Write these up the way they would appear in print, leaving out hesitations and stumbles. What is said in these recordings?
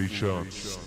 Solutions.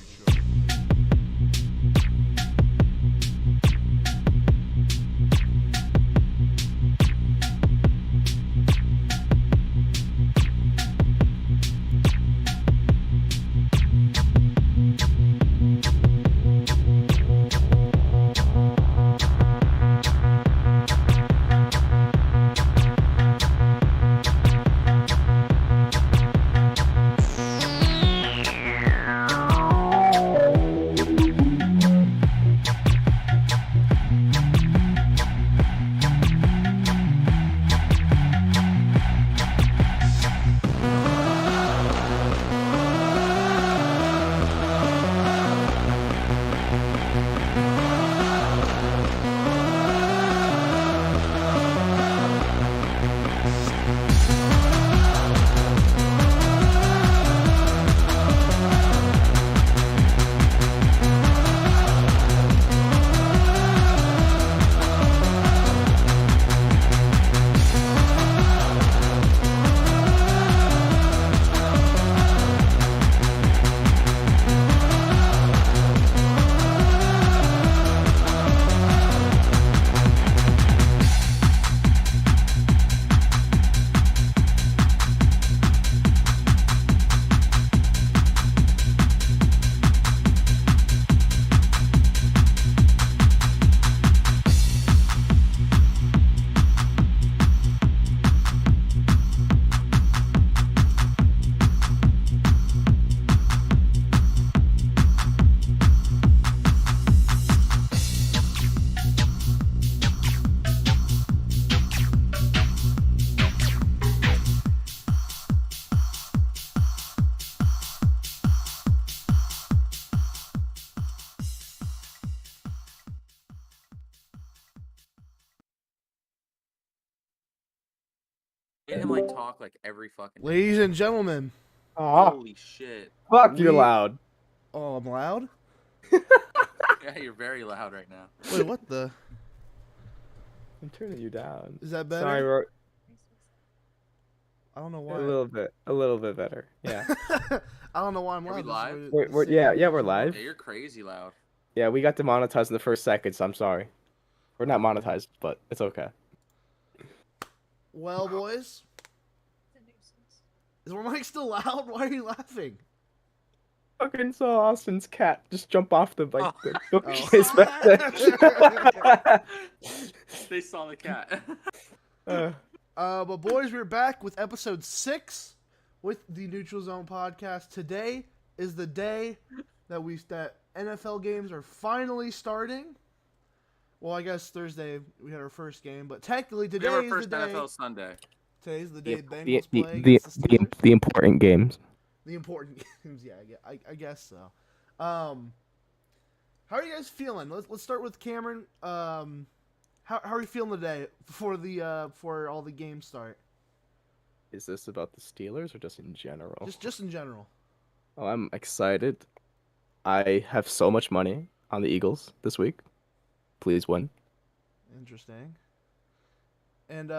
Him like talk like every fucking day. Ladies and gentlemen. Holy shit. Fuck, you're loud. Oh, I'm loud? Yeah, you're very loud right now. Wait, what the? I'm turning you down. Is that better? Sorry, bro. I don't know why. A little bit better. Yeah. I don't know why I'm Are we loud. live? Yeah, we're live. Yeah, you're crazy loud. Yeah, we got demonetized in the first second, so I'm sorry. We're not monetized, but it's okay. Well, boys. Is my mic still loud? Why are you laughing? Fucking saw Austin's cat just jump off the like the Oh. bookcase back there. They saw the cat. But boys, we're back with episode 6 with the Neutral Zone podcast. Today is the day that NFL games are finally starting. Well, I guess Thursday we had our first game, but technically today is first the day. NFL Sunday. Today's the day The Bengals play against the Steelers. the important games. The important games, yeah, I guess so. How are you guys feeling? Let's start with Cameron. How are you feeling today before all the games start? Is this about the Steelers or just in general? Just in general. Oh, I'm excited. I have so much money on the Eagles this week. Please win. Interesting. And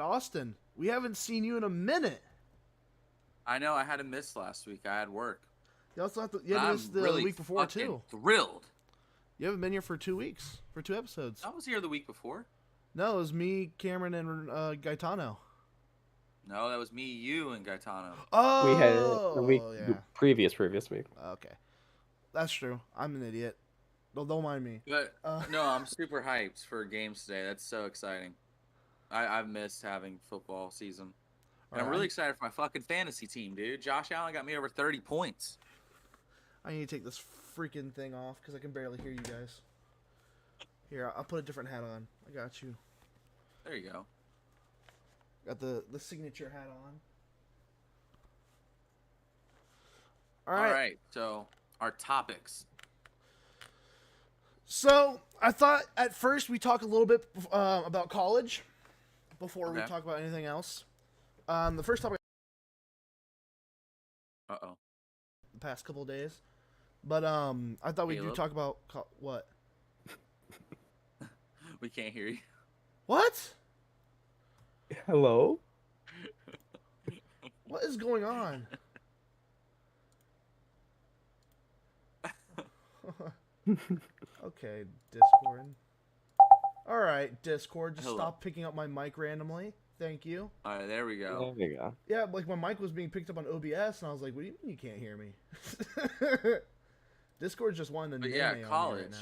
Austin, we haven't seen you in a minute. I know. I had a miss last week. I had work. You also have to miss the really week before too. Thrilled. You haven't been here for 2 weeks, for 2 episodes. I was here the week before. No, it was me, Cameron, and Gaetano. No, that was me, you, and Gaetano. Oh, We had the week yeah. previous week. Okay, that's true. I'm an idiot. Don't mind me. But no, I'm super hyped for games today. That's so exciting. I've missed having football season. And I'm really excited for my fucking fantasy team, dude. Josh Allen got me over 30 points. I need to take this freaking thing off because I can barely hear you guys. Here, I'll put a different hat on. I got you. There you go. Got the signature hat on. All right. So, our topics. So, I thought at first we talk a little bit about college before we talk about anything else. The first topic. Uh-oh. The past couple of days. But I thought we do talk about what? We can't hear you. What? Hello? What is going on? Okay, Discord. All right, Discord. Just Hello. stop picking up my mic randomly. Thank you. All right, there we go. There you go. Yeah, like my mic was being picked up on OBS, and I was like, "What do you mean you can't hear me?" Discord just wanted to But name yeah, me on college. me right now.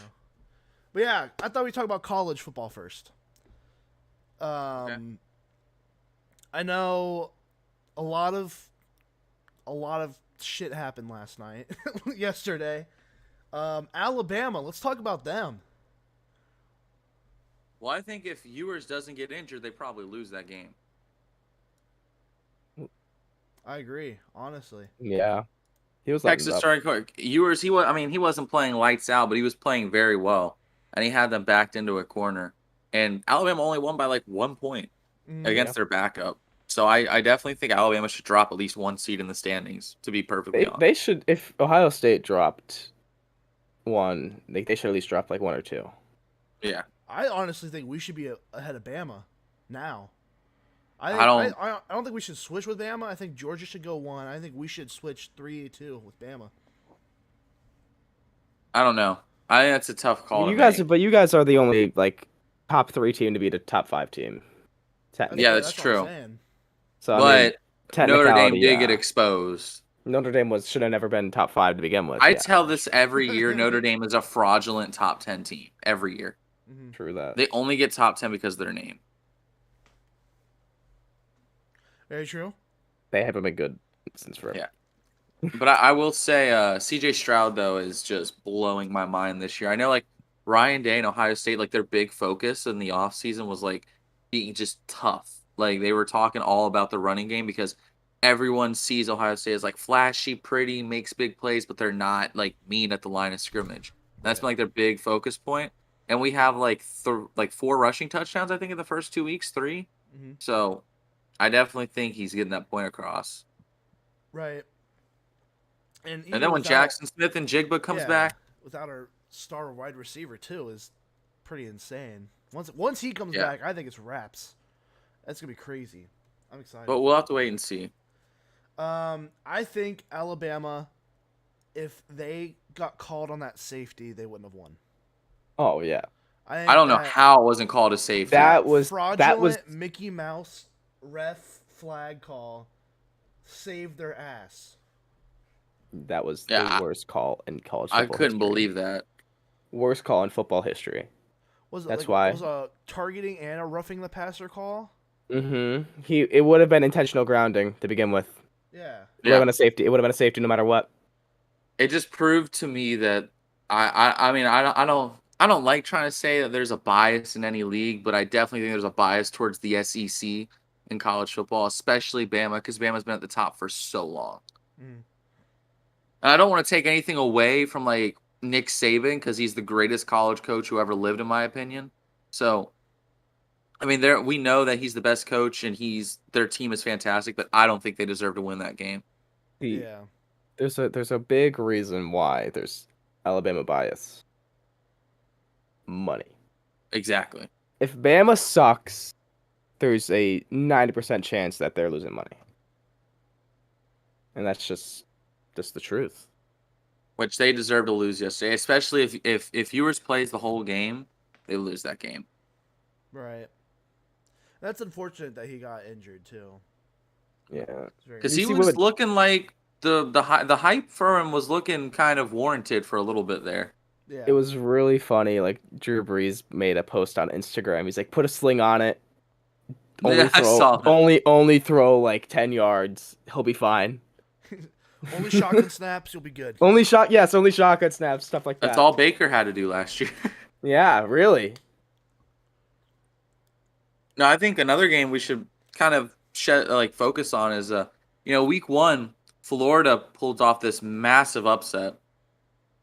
But yeah, I thought we'd talk about college football first. Okay. I know a lot of shit happened last night, yesterday. Alabama. Let's talk about them. Well, I think if Ewers doesn't get injured, they probably lose that game. I agree, honestly. Yeah. He was lighting Texas up. starting coach Ewers, he wasn't playing lights out, but he was playing very well, and he had them backed into a corner. And Alabama only won by like 1 point against their backup. So I definitely think Alabama should drop at least one seed in the standings, to be perfectly honest. They should, if Ohio State dropped one, they should at least drop like one or two. Yeah. I honestly think we should be ahead of Bama now. I don't think we should switch with Bama. I think Georgia should go 1. I think we should switch 3-2 with Bama. I don't know. I think that's a tough call. You guys are the only like top 3 team to beat a top 5 team. Technically. Yeah, that's true. What I'm saying. So But Notre Dame did yeah. get exposed. Notre Dame should have never been top 5 to begin with. I tell this every year. Notre Dame is a fraudulent top 10 team every year. Mm-hmm. True that. They only get top 10 because of their name. Very true. They haven't been good since forever. Yeah. But I will say CJ Stroud, though, is just blowing my mind this year. I know, like, Ryan Day and Ohio State, like, their big focus in the offseason was, like, being just tough. Like, they were talking all about the running game because everyone sees Ohio State as, like, flashy, pretty, makes big plays, but they're not, like, mean at the line of scrimmage. That's been, like, their big focus point. And we have, like, 4 rushing touchdowns, I think, in the first 2 weeks, 3. Mm-hmm. So I definitely think he's getting that point across. Right. And then when Jackson Smith and Jigba comes back, without our star wide receiver too, is pretty insane. Once he comes back, I think it's wraps. That's gonna be crazy. I'm excited. But we'll have to wait and see. I think Alabama, if they got called on that safety, they wouldn't have won. Oh yeah. I don't know how it wasn't called a safety. That was fraudulent Mickey Mouse ref flag call saved their ass. That was the worst call in college football. I couldn't history. believe that. Worst call in football history. That's why it was a targeting and a roughing the passer call. Mm-hmm. It would have been intentional grounding to begin with. Yeah. It would have been a safety. It would have been a safety no matter what. It just proved to me that I don't like trying to say that there's a bias in any league, but I definitely think there's a bias towards the SEC in college football, especially Bama, because Bama's been at the top for so long. Mm. And I don't want to take anything away from like Nick Saban because he's the greatest college coach who ever lived, in my opinion. So, I mean, we know that he's the best coach and their team is fantastic, but I don't think they deserve to win that game. Yeah. There's a big reason why there's Alabama bias. Money. Exactly. If Bama sucks, there's a 90% chance that they're losing money. And that's just the truth. Which they deserve to lose yesterday, especially if Ewers plays the whole game, they lose that game. Right. That's unfortunate that he got injured too. Yeah. Because he was looking like the hype for him was looking kind of warranted for a little bit there. Yeah. It was really funny. Like Drew Brees made a post on Instagram. He's like, "Put a sling on it. Only throw like 10 yards. He'll be fine. Only shotgun snaps. You'll be good. Only shotgun snaps. Stuff like that. That's all Baker had to do last year. Yeah, really. No, I think another game we should kind of focus on is week 1, Florida pulled off this massive upset.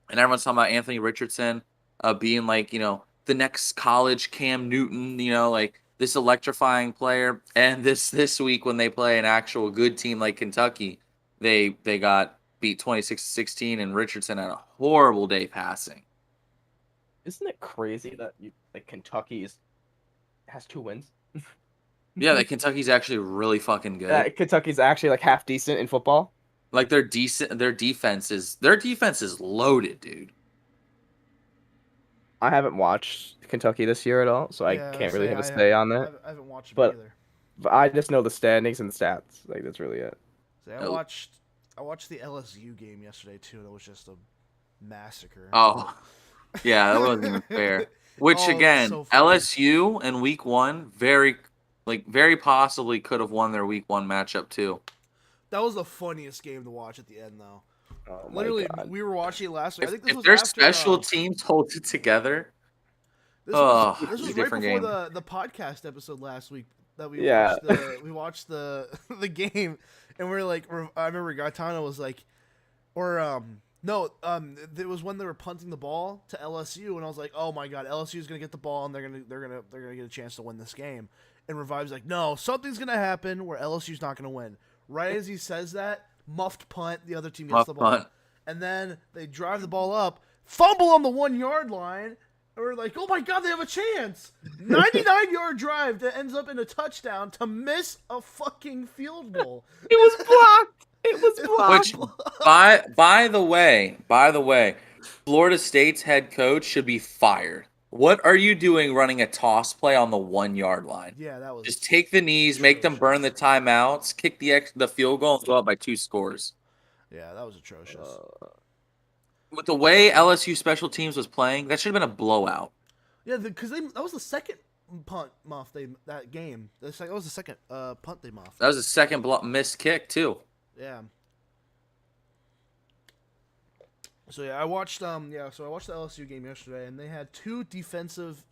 And everyone's talking about Anthony Richardson being like, the next college Cam Newton, like this electrifying player. And this week when they play an actual good team like Kentucky, they got beat 26-16 and Richardson had a horrible day passing. Isn't it crazy that Kentucky has 2 wins? Yeah, that Kentucky's actually really fucking good. Kentucky's actually like half decent in football. Like their defense is loaded, dude. I haven't watched Kentucky this year at all, so I Yeah, can't really have a I say on that. haven't watched them But either. I just know the standings and stats. Like that's really it. Say, Oh. I watched the LSU game yesterday too, and it was just a massacre. Oh, yeah, that wasn't even fair. Which Oh, it was again, so funny. LSU in week 1 very possibly could have won their week 1 matchup too. That was the funniest game to watch at the end, though. Oh my Literally, God. we were watching it last week. I think this If was their after special teams hold it together, this it's was a right different before game. the podcast episode last week that we Yeah. watched the the game, and we're like, I remember Gaetano was like, it was when they were punting the ball to LSU, and I was like, oh my god, LSU is gonna get the ball and they're gonna get a chance to win this game. And Revive's like, no, something's gonna happen where LSU's not gonna win. Right as he says that, muffed punt, the other team gets the ball, and then they drive the ball up, fumble on the 1 yard line. And we're like, oh my god, they have a chance! 99-yard drive that ends up in a touchdown to miss a fucking field goal. It was blocked. It was blocked. Which, by the way, Florida State's head coach should be fired. What are you doing running a toss play on the 1 yard line? Yeah, that was Just take the knees, make them burn the timeouts, kick the field goal, and go up by 2 scores. Yeah, that was atrocious. With the way LSU Special Teams was playing, that should have been a blowout. Yeah, because that was the second punt muff that game. That was the second punt they muffed. That was a second missed kick too. Yeah. So yeah, I watched the LSU game yesterday, and they had 2 defensive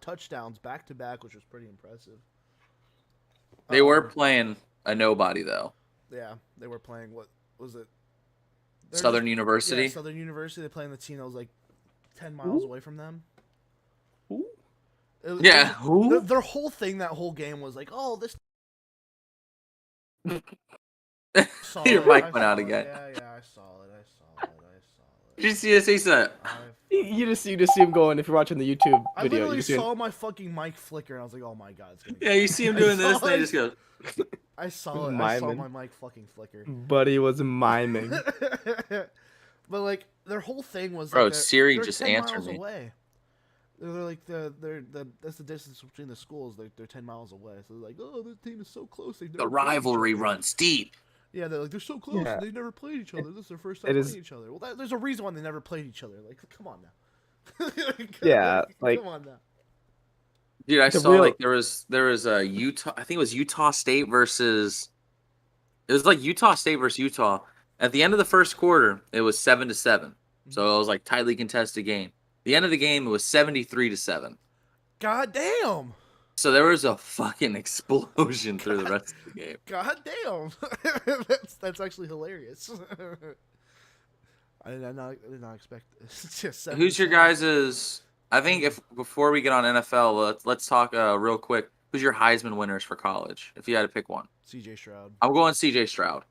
touchdowns back to back, which was pretty impressive. They were playing a nobody though. Yeah, they were playing, what was it? Southern University. Yeah, Southern University. They playing the team that was like 10 miles away from them. Who? Who? Their whole thing, that whole game was like, oh, this. Your mic went out again. Yeah, I saw it. Did you see this? He said, You just see him going if you're watching the YouTube I video. literally you see him- saw my fucking mic flicker, and I was like, oh my god, it's gonna yeah, you see him doing this, and he just goes, I saw it. I saw Miming. my mic fucking flicker. Buddy was miming. But like their whole thing was, Bro, like, Siri they're just 10 answered miles me. away. They're like that's the distance between the schools. They're 10 miles away. So they're like, oh, this team is so close. They've the never played each rivalry other." runs deep. Yeah, they're so close. Yeah. They never played each other. This is their first time It playing is- each other. Well, there's a reason why they never played each other. Like, come on now. Yeah, like- come on now. Dude, I The saw real- like there was a Utah. I think it was Utah State versus. It was like Utah State versus Utah. At the end of the first quarter, it was 7-7. So it was like tightly contested game. The end of the game, it was 73-7. God damn. So there was a fucking explosion through the rest of the game. God damn. that's actually hilarious. I did not expect this. It's just Who's your 77. guys's? I think if before we get on NFL, let's talk real quick. Who's your Heisman winners for college? If you had to pick one, CJ Stroud. I'm going C.J. Stroud.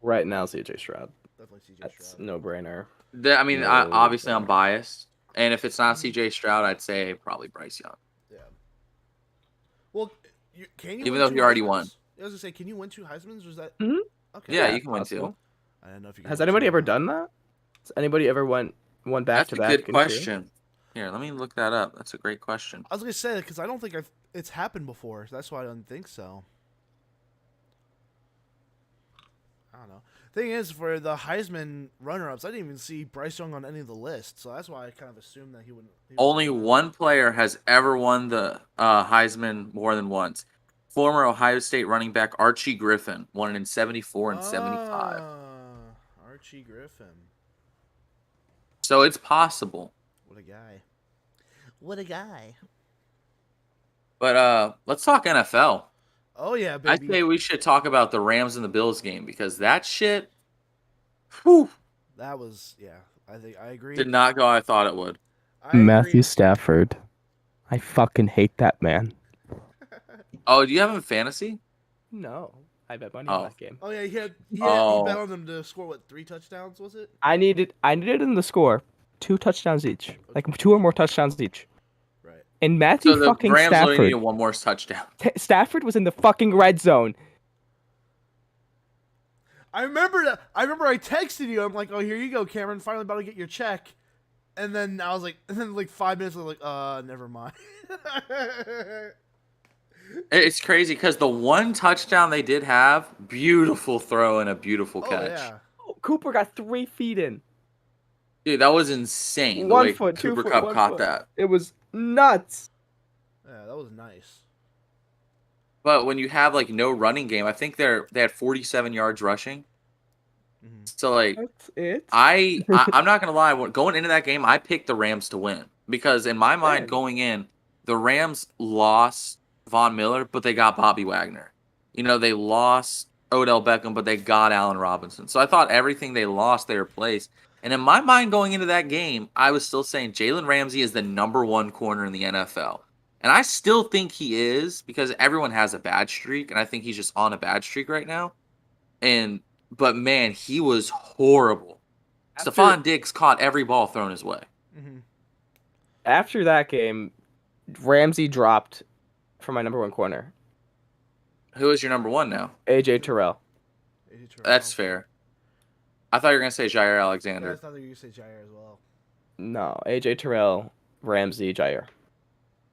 Right now, CJ Stroud. Definitely CJ That's Stroud. no brainer. I mean, No, obviously I'm no. biased, and if it's not C.J. Stroud, I'd say probably Bryce Young. Yeah. Well, can you? Even win though 2 he already Heismans? won. I was gonna say, can you win 2 Heismans? Or is that? Mhm. Okay. Yeah, Yeah, you can win possible. too. I don't know if you can Has win anybody 2 ever or not. done that? Has anybody ever won back That's to a back? good in two? question. Here, let me look that up. That's a great question. I was gonna say that because I don't think it's happened before. So that's why I don't think so. I don't know. Thing is, for the Heisman runner-ups, I didn't even see Bryce Young on any of the lists, so that's why I kind of assumed that he wouldn't. Only one player has ever won the Heisman more than once. Former Ohio State running back Archie Griffin won it in 74 and 75. Archie Griffin. So it's possible. What a guy. What a guy. But let's talk NFL. Oh yeah, I baby. say we should talk about the Rams and the Bills game because that shit whew, That was I think I agree. did not go how I thought it would. I agree. Matthew Stafford. I fucking hate that man. Oh, do you have him in fantasy? No, I bet money Oh. on that game. Oh yeah, he bet Oh. on them to score 3 touchdowns, was it? I needed in the score 2 touchdowns each, like 2 or more touchdowns each. Right. And Matthew So the fucking Rams only Stafford. needed one more touchdown. Stafford was in the fucking red zone. I remember I texted you. I'm like, "Oh, here you go, Cameron. Finally about to get your check." And then I was like, and then like 5 minutes, I was like, never mind. It's crazy because the one touchdown they did have, beautiful throw and a beautiful catch. Oh yeah. Oh, Cooper got 3 feet in. Dude, that was insane. The 1 way foot, 2 Cooper foot, Kupp 1 caught foot. that. It was nuts. Yeah, that was nice. But when you have like no running game, I think they had 47 yards rushing. Mm-hmm. So like That's it. I'm not gonna lie. Going into that game, I picked the Rams to win because in my mind, going in, the Rams lost Von Miller, but they got Bobby Wagner. You know, they lost Odell Beckham, but they got Allen Robinson. So I thought everything they lost, they replaced. And in my mind, going into that game, I was still saying Jalen Ramsey is the #1 corner in the NFL. And I still think he is because everyone has a bad streak, and I think he's just on a bad streak right now. But man, he was horrible. Stephon Diggs caught every ball thrown his way. Mm-hmm. After that game, Ramsey dropped for my #1 corner. Who is your #1 now? AJ Terrell. That's fair. I thought you were gonna say Jair Yeah, I Alexander. thought you were going to say Jair as well. No, AJ Terrell, Ramsey, Jair.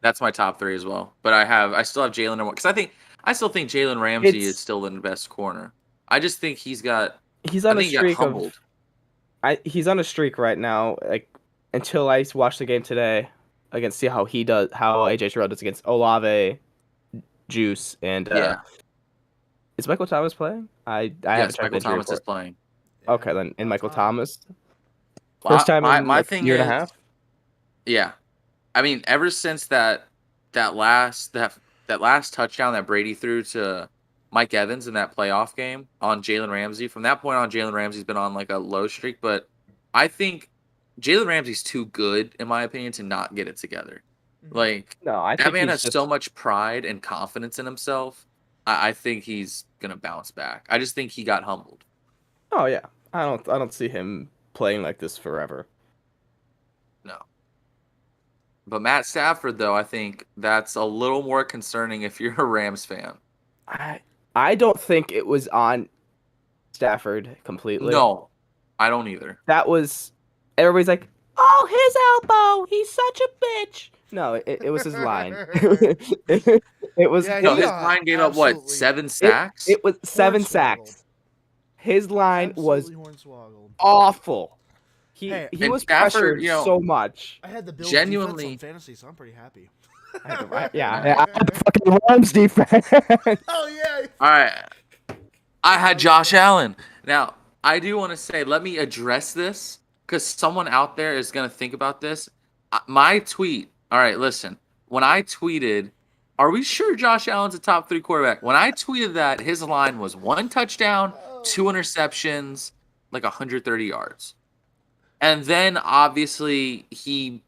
That's my top 3 as well. But I still have Jalen #1 because I still think Jalen Ramsey is still the best corner. I just think he's on a streak of. He's on a streak right now. Like until I watch the game today, against see how AJ Terrell does against Olave, Juice, and is Michael Thomas playing? I haven't checked. Michael Thomas is playing. Okay, then and Michael Thomas. Well, First time in my like thing year is, and a half. Yeah, I mean, ever since that last touchdown that Brady threw to Mike Evans in that playoff game on Jalen Ramsey, from that point on, Jalen Ramsey's been on like a low streak. But I think Jalen Ramsey's too good, in my opinion, to not get it together. Like, no, I think that man has so much pride and confidence in himself. I think he's gonna bounce back. I just think he got humbled. Oh yeah, I don't see him playing like this forever. No. But Matt Stafford, though, I think that's a little more concerning if you're a Rams fan. I don't think it was on Stafford completely. No, I don't either. That was everybody's like, oh, his elbow, he's such a bitch. No, it was his line. it was Yeah, his line gave up what, 7 sacks? It was 7 sacks. His line was awful. He was Stafford, pressured so much. I had the Bills genuinely defense on fantasy, so I'm pretty happy. I had the fucking Rams defense. Oh yeah. All right. I had Josh Allen. Now, I do want to say, let me address this because someone out there is going to think about this. My tweet. All right, listen. When I tweeted, are we sure Josh Allen's a top 3 quarterback? When I tweeted that, his line was 1 touchdown, 2 interceptions, like 130 yards. And then obviously he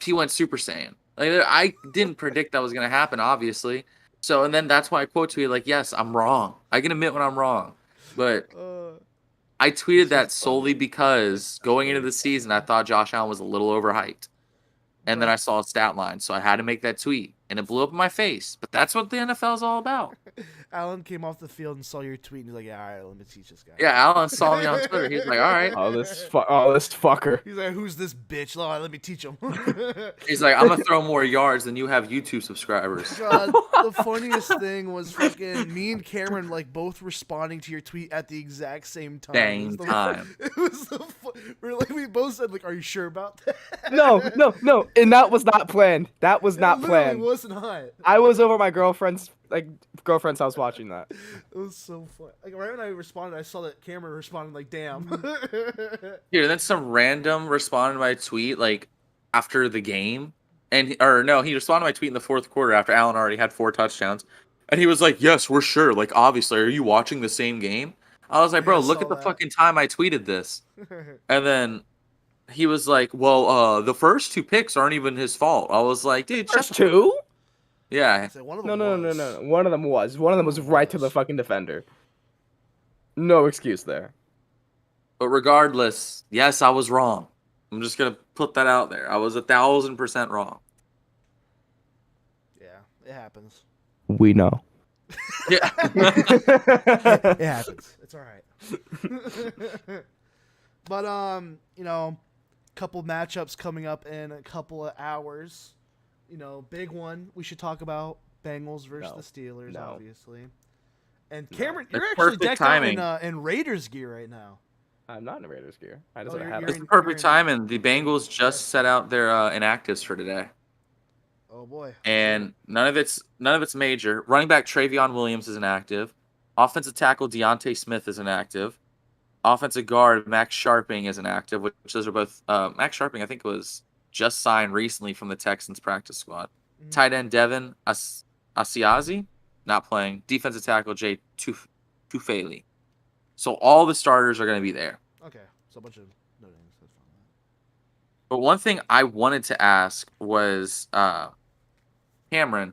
went Super Saiyan. Like, I didn't predict that was going to happen, obviously. So, and then that's why I quote tweeted, like, yes, I'm wrong. I can admit when I'm wrong. But I tweeted that solely because going into the season, I thought Josh Allen was a little overhyped. And then I saw a stat line, so I had to make that tweet. And it blew up in my face. But that's what the NFL is all about. Alan came off the field and saw your tweet, and he's like, yeah, all right, let me teach this guy. Yeah, Alan saw me on Twitter. He's like, all right. Oh, this fucker. He's like, who's this bitch? Oh, let me teach him. He's like, I'm going to throw more yards than you have YouTube subscribers. God, the funniest thing was fucking me and Cameron, like, both responding to your tweet at the exact same time. Same time. It was we both said, like, are you sure about that? No. And that was not planned. That was not planned. It was not. I was over my girlfriend's house watching that. It was so fun. Like, right when I responded, I saw that Cameron responded, like, damn. Dude, and then some random responded to my tweet, like, after the game. He responded to my tweet in the 4th quarter after Allen already had 4 touchdowns. And he was like, yes, we're sure. Like, obviously, are you watching the same game? I was like, bro, look at the fucking time I tweeted this. And then he was like, well, the first 2 picks aren't even his fault. I was like, dude, just 2? Yeah. No. One of them was right to the fucking defender. No excuse there. But regardless, yes, I was wrong. I'm just going to put that out there. I was 1,000% wrong. Yeah, it happens. We know. Yeah. It happens. It's all right. But, couple matchups coming up in a couple of hours. Big one we should talk about: Bengals versus the Steelers, obviously. And Cameron, you're actually decked out in Raiders gear right now. I'm not in Raiders gear. I just have It's the perfect timing. The Bengals just set out their inactives for today. Oh boy! And none of it's major. Running back Travion Williams is inactive. Offensive tackle Deontay Smith is inactive. Offensive guard Max Sharping is inactive, which those are both. Max Sharping, I think, was just signed recently from the Texans practice squad. Mm-hmm. Tight end Devin Asiazi, not playing. Defensive tackle Jay Tufele. So all the starters are going to be there. Okay, so a bunch of no names. That's fine. But one thing I wanted to ask was, Cameron,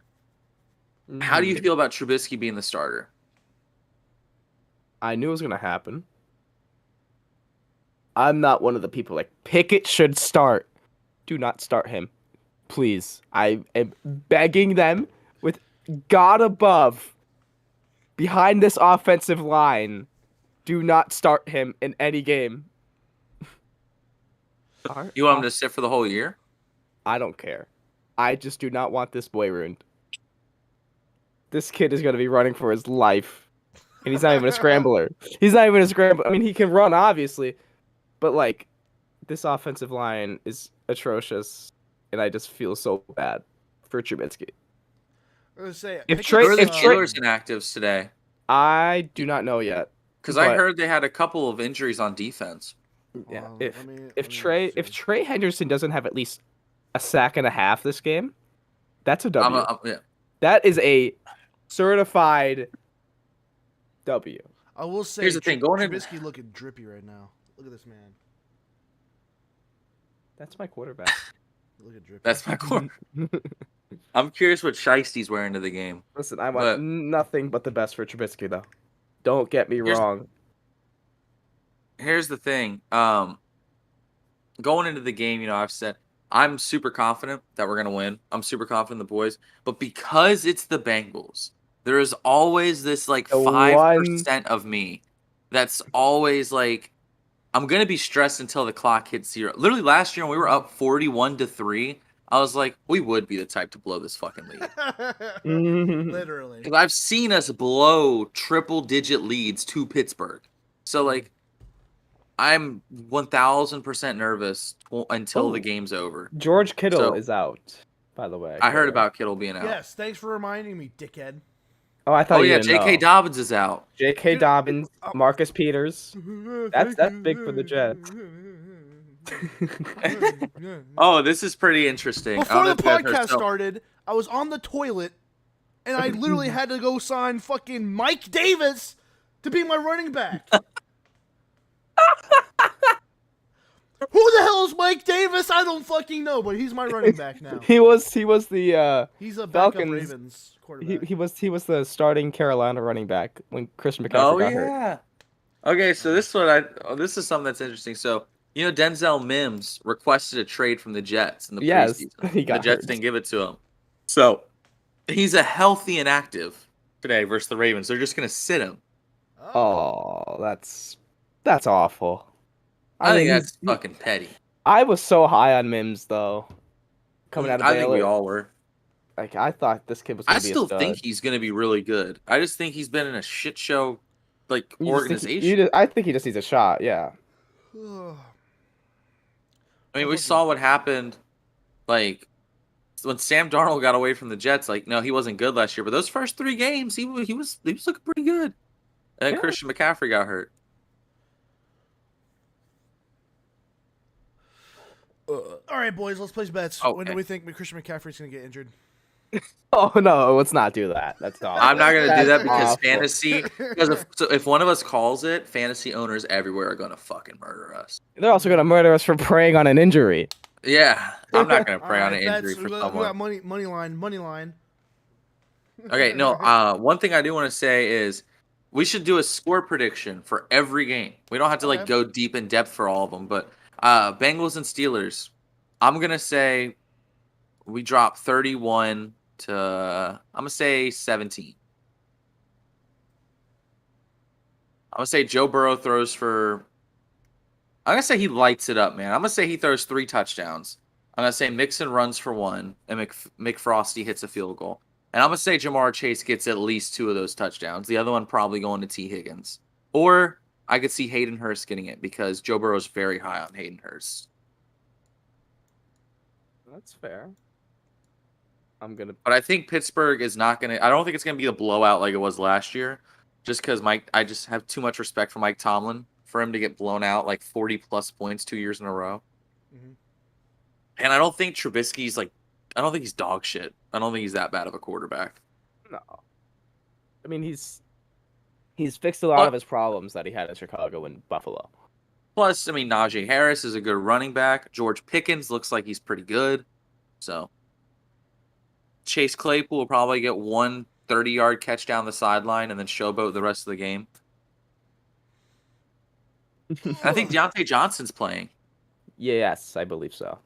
how do you feel about Trubisky being the starter? I knew it was going to happen. I'm not one of the people like, Pickett should start. Do not start him. Please. I am begging them with God above, behind this offensive line, do not start him in any game. You want him to sit for the whole year? I don't care. I just do not want this boy ruined. This kid is going to be running for his life. And he's not even a scrambler. I mean, he can run, obviously. But, like, this offensive line is atrocious. And I just feel so bad for Trubisky. I was going to say, if Steelers inactives today. I do not know yet. Because I heard they had a couple of injuries on defense. Yeah. If Trey Henderson doesn't have at least a sack and a half this game, that's a W. Yeah. That is a certified W. I will say, here's the thing: Trubisky looking drippy right now. Look at this man. That's my quarterback. Look at drippy. That's my quarterback. I'm curious what Shiesty's wearing to the game. Listen, I want nothing but the best for Trubisky, though. Don't get me wrong. Here's the thing. Going into the game, I've said I'm super confident that we're going to win. I'm super confident in the boys. But because it's the Bengals, there is always this, 5% of me that's always, I'm going to be stressed until the clock hits 0. Literally last year when we were up 41-3, I was like, we would be the type to blow this fucking lead. Literally. Because I've seen us blow triple-digit leads to Pittsburgh. So, I'm 1,000% nervous until the game's over. George Kittle is out, by the way. I heard about Kittle being out. Yes, thanks for reminding me, dickhead. Oh, I thought you didn't J.K. know. Dobbins is out. J.K. Dobbins, Marcus Peters. That's big for the Jets. Oh, this is pretty interesting. Before the podcast started, I was on the toilet, and I literally had to go sign fucking Mike Davis to be my running back. Who the hell is Mike Davis? I don't fucking know, but he's my running back now. He was the he's a Falcons Ravens quarterback. He was the starting Carolina running back when Christian McCaffrey got hurt. Okay, so this is something that's interesting. So Denzel Mims requested a trade from the Jets in the preseason. The Jets didn't give it to him. So he's a healthy inactive today versus the Ravens. They're just gonna sit him. Oh, that's awful. I think that's fucking petty. I was so high on Mims though. Coming out of Baylor. I think we all were. I thought this kid was going to be a stud. I still think he's going to be really good. I just think he's been in a shit show organization. I think he just needs a shot, yeah. I mean, we saw what happened when Sam Darnold got away from the Jets. No, he wasn't good last year, but those first 3 games, he was looking pretty good. And then Christian McCaffrey got hurt. All right, boys, let's place bets. Okay. When do we think Christian McCaffrey's going to get injured? Oh no, let's not do that. That's awful. I'm not going to do that because fantasy. Because if one of us calls it, fantasy owners everywhere are going to fucking murder us. They're also going to murder us for preying on an injury. Yeah, I'm not going to prey on an injury for someone. We got money line. Okay, no. One thing I do want to say is we should do a score prediction for every game. We don't have to go deep in depth for all of them, but Bengals and Steelers. I'm gonna say we drop 31 to I'm gonna say 17. I'm gonna say Joe Burrow throws for I'm gonna say he lights it up, man. I'm gonna say he throws 3 touchdowns. I'm gonna say Mixon runs for 1, and McFrosty hits a field goal. And I'm gonna say Jamar Chase gets at least 2 of those touchdowns. The other one probably going to T. Higgins. Or I could see Hayden Hurst getting it because Joe Burrow's very high on Hayden Hurst. That's fair. But I think Pittsburgh is not gonna. I don't think it's gonna be a blowout like it was last year. Just because I just have too much respect for Mike Tomlin for him to get blown out like 40+ points 2 years in a row. Mm-hmm. And I don't think Trubisky's like. I don't think he's dog shit. I don't think he's that bad of a quarterback. No. I mean, he's fixed a lot of his problems that he had in Chicago and Buffalo. Plus, I mean, Najee Harris is a good running back. George Pickens looks like he's pretty good. So, Chase Claypool will probably get 1 30-yard catch down the sideline and then showboat the rest of the game. I think Deontay Johnson's playing. Yes, I believe so.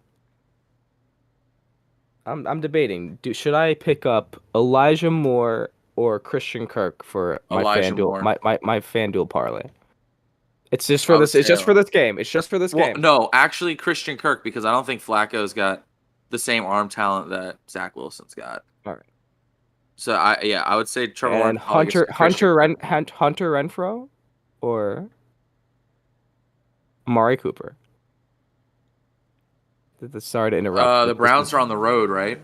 I'm debating. Should I pick up Elijah Moore or Christian Kirk for my FanDuel parlay? It's just for this. It's just for this game. It's just for this game. No, actually, Christian Kirk, because I don't think Flacco's got the same arm talent that Zach Wilson's got. All right. So I would say Trevor and Lawrence Hunter Renfro or Amari Cooper. Sorry to interrupt. The Browns are on the road, right?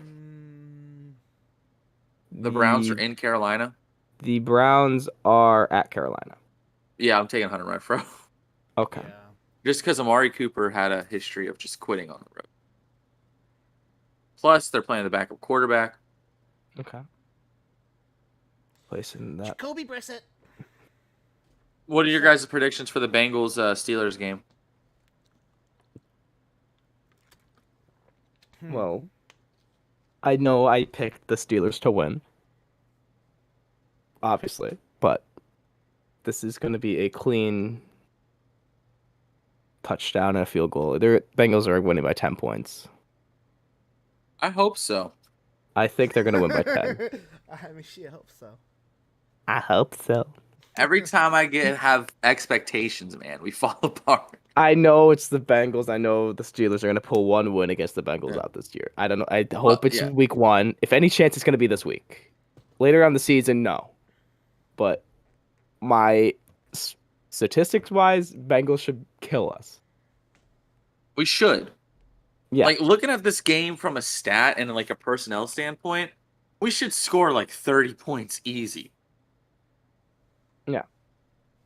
The Browns are in Carolina. The Browns are at Carolina. Yeah, I'm taking Hunter Renfro. Okay. Yeah. Just because Amari Cooper had a history of just quitting on the road. Plus, they're playing the backup quarterback. Okay. Placing that. Jacoby Brissett. What are your guys' predictions for the Bengals Steelers game? Well, I know I picked the Steelers to win. Obviously, but this is going to be a clean touchdown and a field goal. The Bengals are winning by 10 points. I hope so. I think they're going to win by 10. I mean, I hope so. I hope so. Every time I have expectations, man, we fall apart. I know it's the Bengals. I know the Steelers are going to pull 1 win against the Bengals out this year. I don't know. I hope it's week 1. If any chance, it's going to be this week. Later on the season, no. But my statistics-wise, Bengals should kill us. We should. Yeah. Like, looking at this game from a stat and like a personnel standpoint, we should score like 30 points easy. Yeah.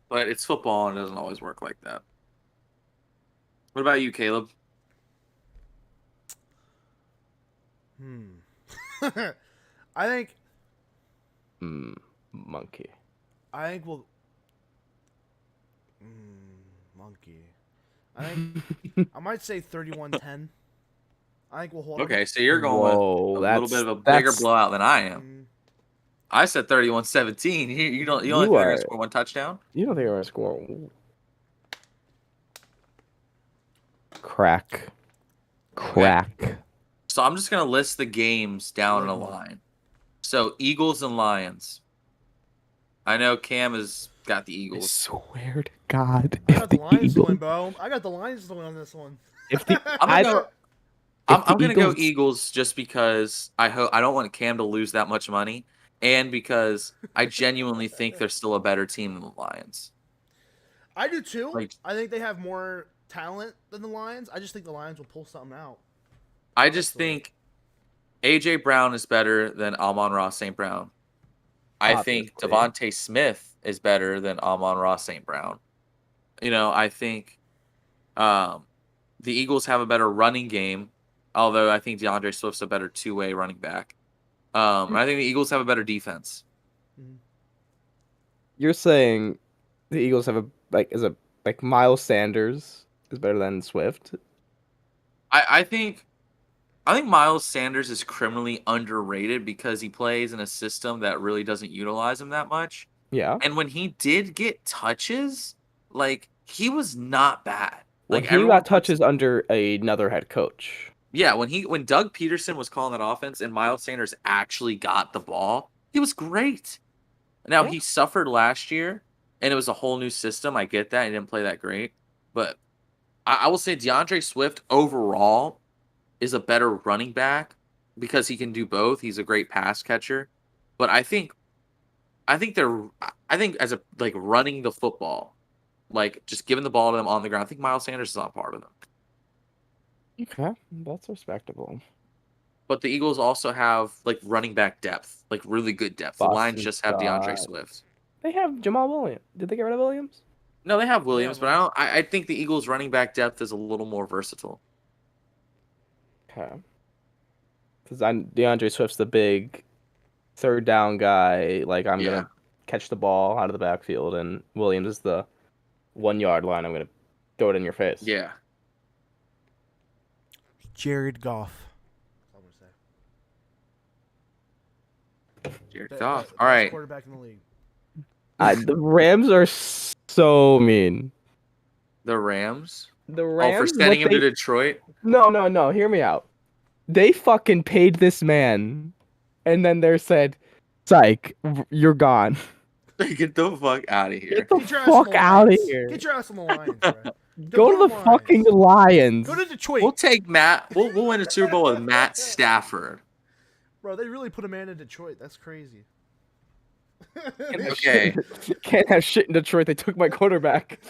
But it's football and it doesn't always work like that. What about you, Caleb? I think. Monkey. I think we'll. Monkey. I think. I might say 31-10. I think we'll hold. Okay, so you're going with a little bit of a bigger blowout than I am. I said 31-17. You don't think they're going to score 1 touchdown? You don't think they're going to score? Crack. So I'm just going to list the games down in a line. So Eagles and Lions. I know Cam has got the Eagles. I swear to God. I got the Lions to win, bro. I got the Lions to win on this one. I'm gonna go Eagles just because I don't want Cam to lose that much money, and because I genuinely think they're still a better team than the Lions. I do too. I think they have more talent than the Lions. I just think the Lions will pull something out. I just think AJ Brown is better than Amon-Ra St. Brown. I think Devontae Smith is better than Amon-Ra St. Brown. I think the Eagles have a better running game, although I think DeAndre Swift's a better two-way running back. I think the Eagles have a better defense. You're saying the Eagles have Miles Sanders is better than Swift? I think Miles Sanders is criminally underrated because he plays in a system that really doesn't utilize him that much. Yeah. And when he did get touches, he was not bad. He got touches under another head coach. Yeah, when Doug Peterson was calling that offense and Miles Sanders actually got the ball, he was great. Now, he suffered last year, and it was a whole new system. I get that. He didn't play that great. But I will say DeAndre Swift overall is a better running back because he can do both. He's a great pass catcher, but I think as a like running the football, like just giving the ball to them on the ground. I think Miles Sanders is not part of them. Okay, that's respectable. But the Eagles also have like running back depth, like really good depth. The Lions Boston just have DeAndre Scott. Swift. They have Jamal Williams. Did they get rid of Williams? No, they have Williams, Yeah, but I don't. I think the Eagles' running back depth is a little more versatile. Okay. Because DeAndre Swift's the big third down guy. Like, I'm going to catch the ball out of the backfield, and Williams is the 1 yard line. I'm going to throw it in your face. Yeah. Jared Goff. Jared Goff. All right. Quarterback in the league. The Rams are so mean. The Rams. The Rams. Oh, for sending him to Detroit. No. Hear me out. They fucking paid this man, and then they said, "Psych, you're gone. Get the fuck out of here. Get the fuck out of here. Get your ass on the Lions, bro. Go to the fucking Lions. Go to Detroit. We'll take Matt. We'll win a Super Bowl with Matt Stafford. Bro, they really put a man in Detroit. That's crazy. Okay. Can't have shit in Detroit. They took my quarterback.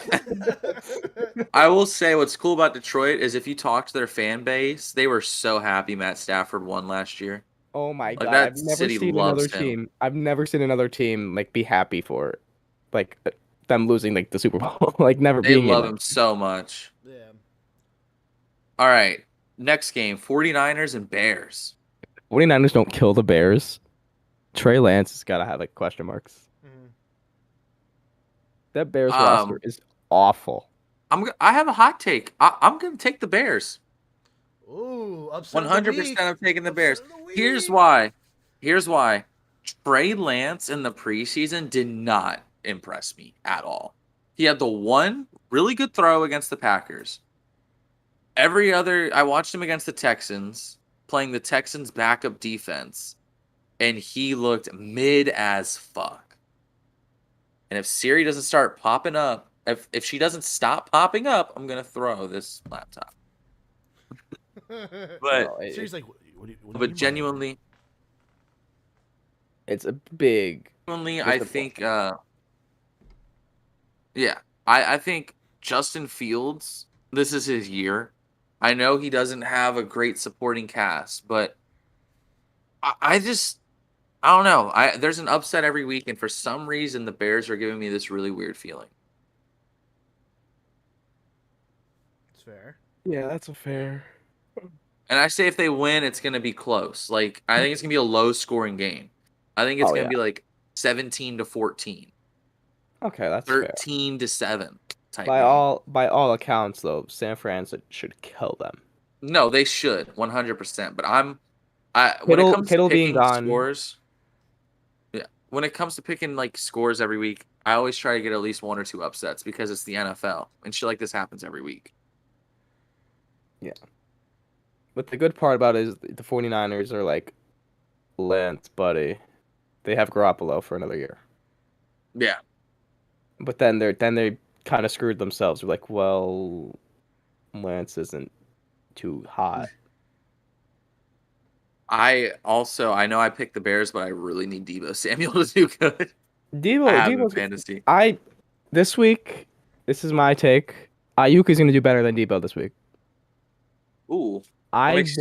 I will say what's cool about Detroit is if you talk to their fan base, they were so happy Matt Stafford won last year. Oh my god! that I've never city seen loves another him. team. I've never seen another team like be happy for, like, them losing like the Super Bowl. Like never They being. love in him so much. Yeah. All right. Next game, 49ers and Bears. 49ers don't kill the Bears. Trey Lance has got to have like question marks. Mm-hmm. That Bears roster is awful. I have a hot take. I'm going to take the Bears. Ooh, upset 100% I'm taking the Bears. Upset of the week. Here's why. Trey Lance in the preseason did not impress me at all. He had the one really good throw against the Packers. I watched him against the Texans, playing the Texans' backup defense, and he looked mid as fuck. And if Siri doesn't start popping up, if she doesn't stop popping up, I'm going to throw this laptop. But Siri's like, what do you but mean by genuinely, It's a big. I think, I think Justin Fields, this is his year. I know he doesn't have a great supporting cast, but I don't know. There's an upset every week, and for some reason, the Bears are giving me this really weird feeling. It's fair. Yeah, that's a fair. And I say if they win, it's going to be close. Like, I think it's going to be a low-scoring game. I think it's going to be like 17-14. Okay, that's fair. 13-7 type By game. all accounts, though, San Fran should kill them. No, they should 100%. But when it comes Kittle to being picking gone. scores, when it comes to picking like scores every week, I always try to get at least one or two upsets because it's the NFL and shit like this happens every week. Yeah. But the good part about it is the 49ers are like Lance, buddy. They have Garoppolo for another year. Yeah. But then they kind of screwed themselves. They're like, well, Lance isn't too hot. I know I picked the Bears, but I really need Deebo Samuel to do good. Deebo's fantasy. This week, this is my take. Ayuk is going to do better than Deebo this week. Ooh. Last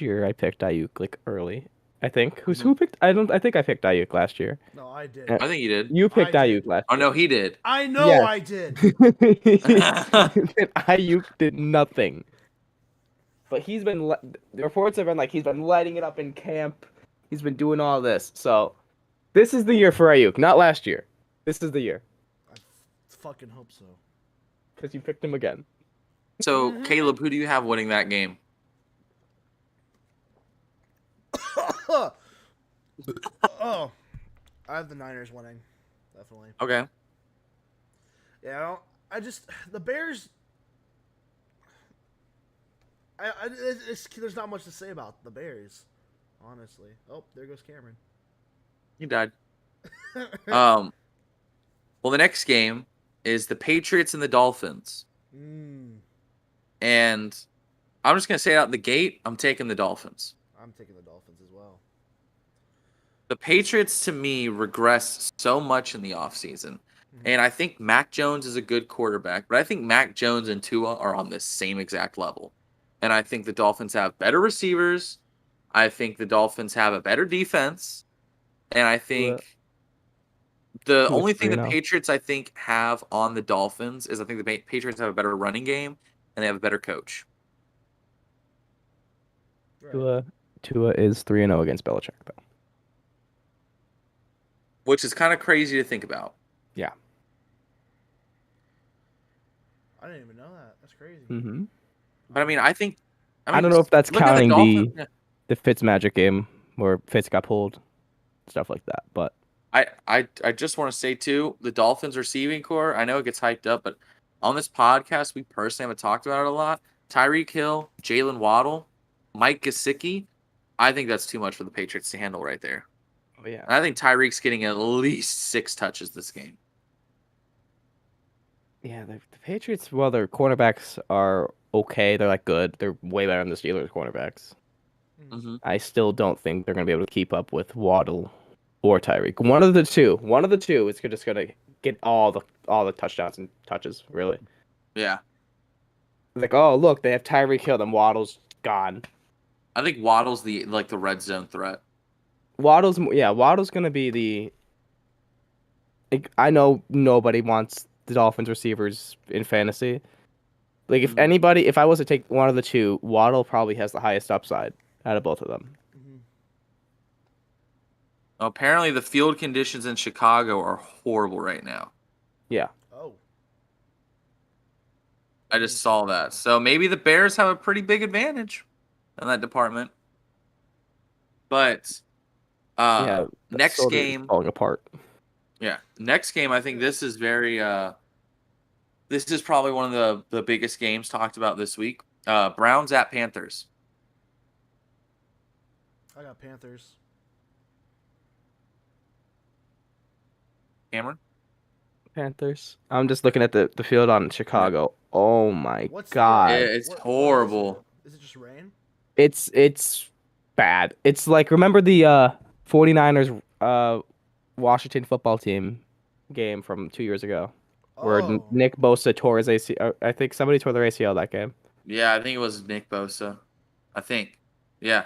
year I picked Ayuk like early. I think who picked? I think I picked Ayuk last year. No, I did. I think you did. You picked I Ayuk did. last. Oh no, he did. I know Yes. I did. Ayuk did nothing. But the reports have been like he's been lighting it up in camp. He's been doing all this. So this is the year for Ayuk, not last year. This is the year. I fucking hope so. Because you picked him again. So Caleb, who do you have winning that game? Oh, I have the Niners winning, definitely. Okay. Yeah, the Bears. There's not much to say about the Bears, honestly. Oh, there goes Cameron. He died. Well, the next game is the Patriots and the Dolphins. Mm, And I'm just going to say out the gate, I'm taking the Dolphins. I'm taking the Dolphins as well. The Patriots, to me, regress so much in the offseason. And I think Mac Jones is a good quarterback, but I think Mac Jones and Tua are on the same exact level. And I think the Dolphins have better receivers. I think the Dolphins have a better defense. And I think the Tua's only thing the 3-0. Patriots, I think, have on the Dolphins is I think the Patriots have a better running game and they have a better coach. Right. Tua is 3-0 against Belichick, though. Which is kind of crazy to think about. Yeah. I didn't even know that. That's crazy. Mm-hmm. But I mean, I don't know if that's look at counting Dolphins. the Fitzmagic game where Fitz got pulled, stuff like that. But I just want to say too, the Dolphins receiving core, I know it gets hyped up, but on this podcast, we personally haven't talked about it a lot. Tyreek Hill, Jalen Waddle, Mike Gesicki, I think that's too much for the Patriots to handle right there. oh yeah, And I think Tyreek's getting at least 6 touches this game. yeah. The Patriots, well, their cornerbacks are okay. They're like good. They're way better than the Steelers cornerbacks. Mm-hmm. I still don't think they're gonna be able to keep up with Waddle or Tyreek. One of the two is just gonna get all the touchdowns and touches. Really, Yeah. like, oh look, they have Tyreek Hill, then Waddle's gone. I think Waddle's the red zone threat. Waddle's gonna be the. Like, I know nobody wants the Dolphins receivers in fantasy. Like, if anybody, if I was to take one of the two, Waddle probably has the highest upside out of both of them. Apparently, the field conditions in Chicago are horrible right now. Yeah. Oh. I just saw that. So maybe the Bears have a pretty big advantage in that department. But Yeah. next Sort of game, falling apart. yeah, next game, I think this is very this is probably one of the biggest games talked about this week. Browns at Panthers. I got Panthers. Cameron? Panthers. I'm just looking at the field on Chicago. Oh my What's the- god. It's What horrible. is it just rain? It's bad. It's like, remember the 49ers Washington football team game from 2 years ago where Oh. Nick Bosa tore his ACL. I think somebody tore their ACL that game. Yeah, I think it was Nick Bosa. I think. Yeah.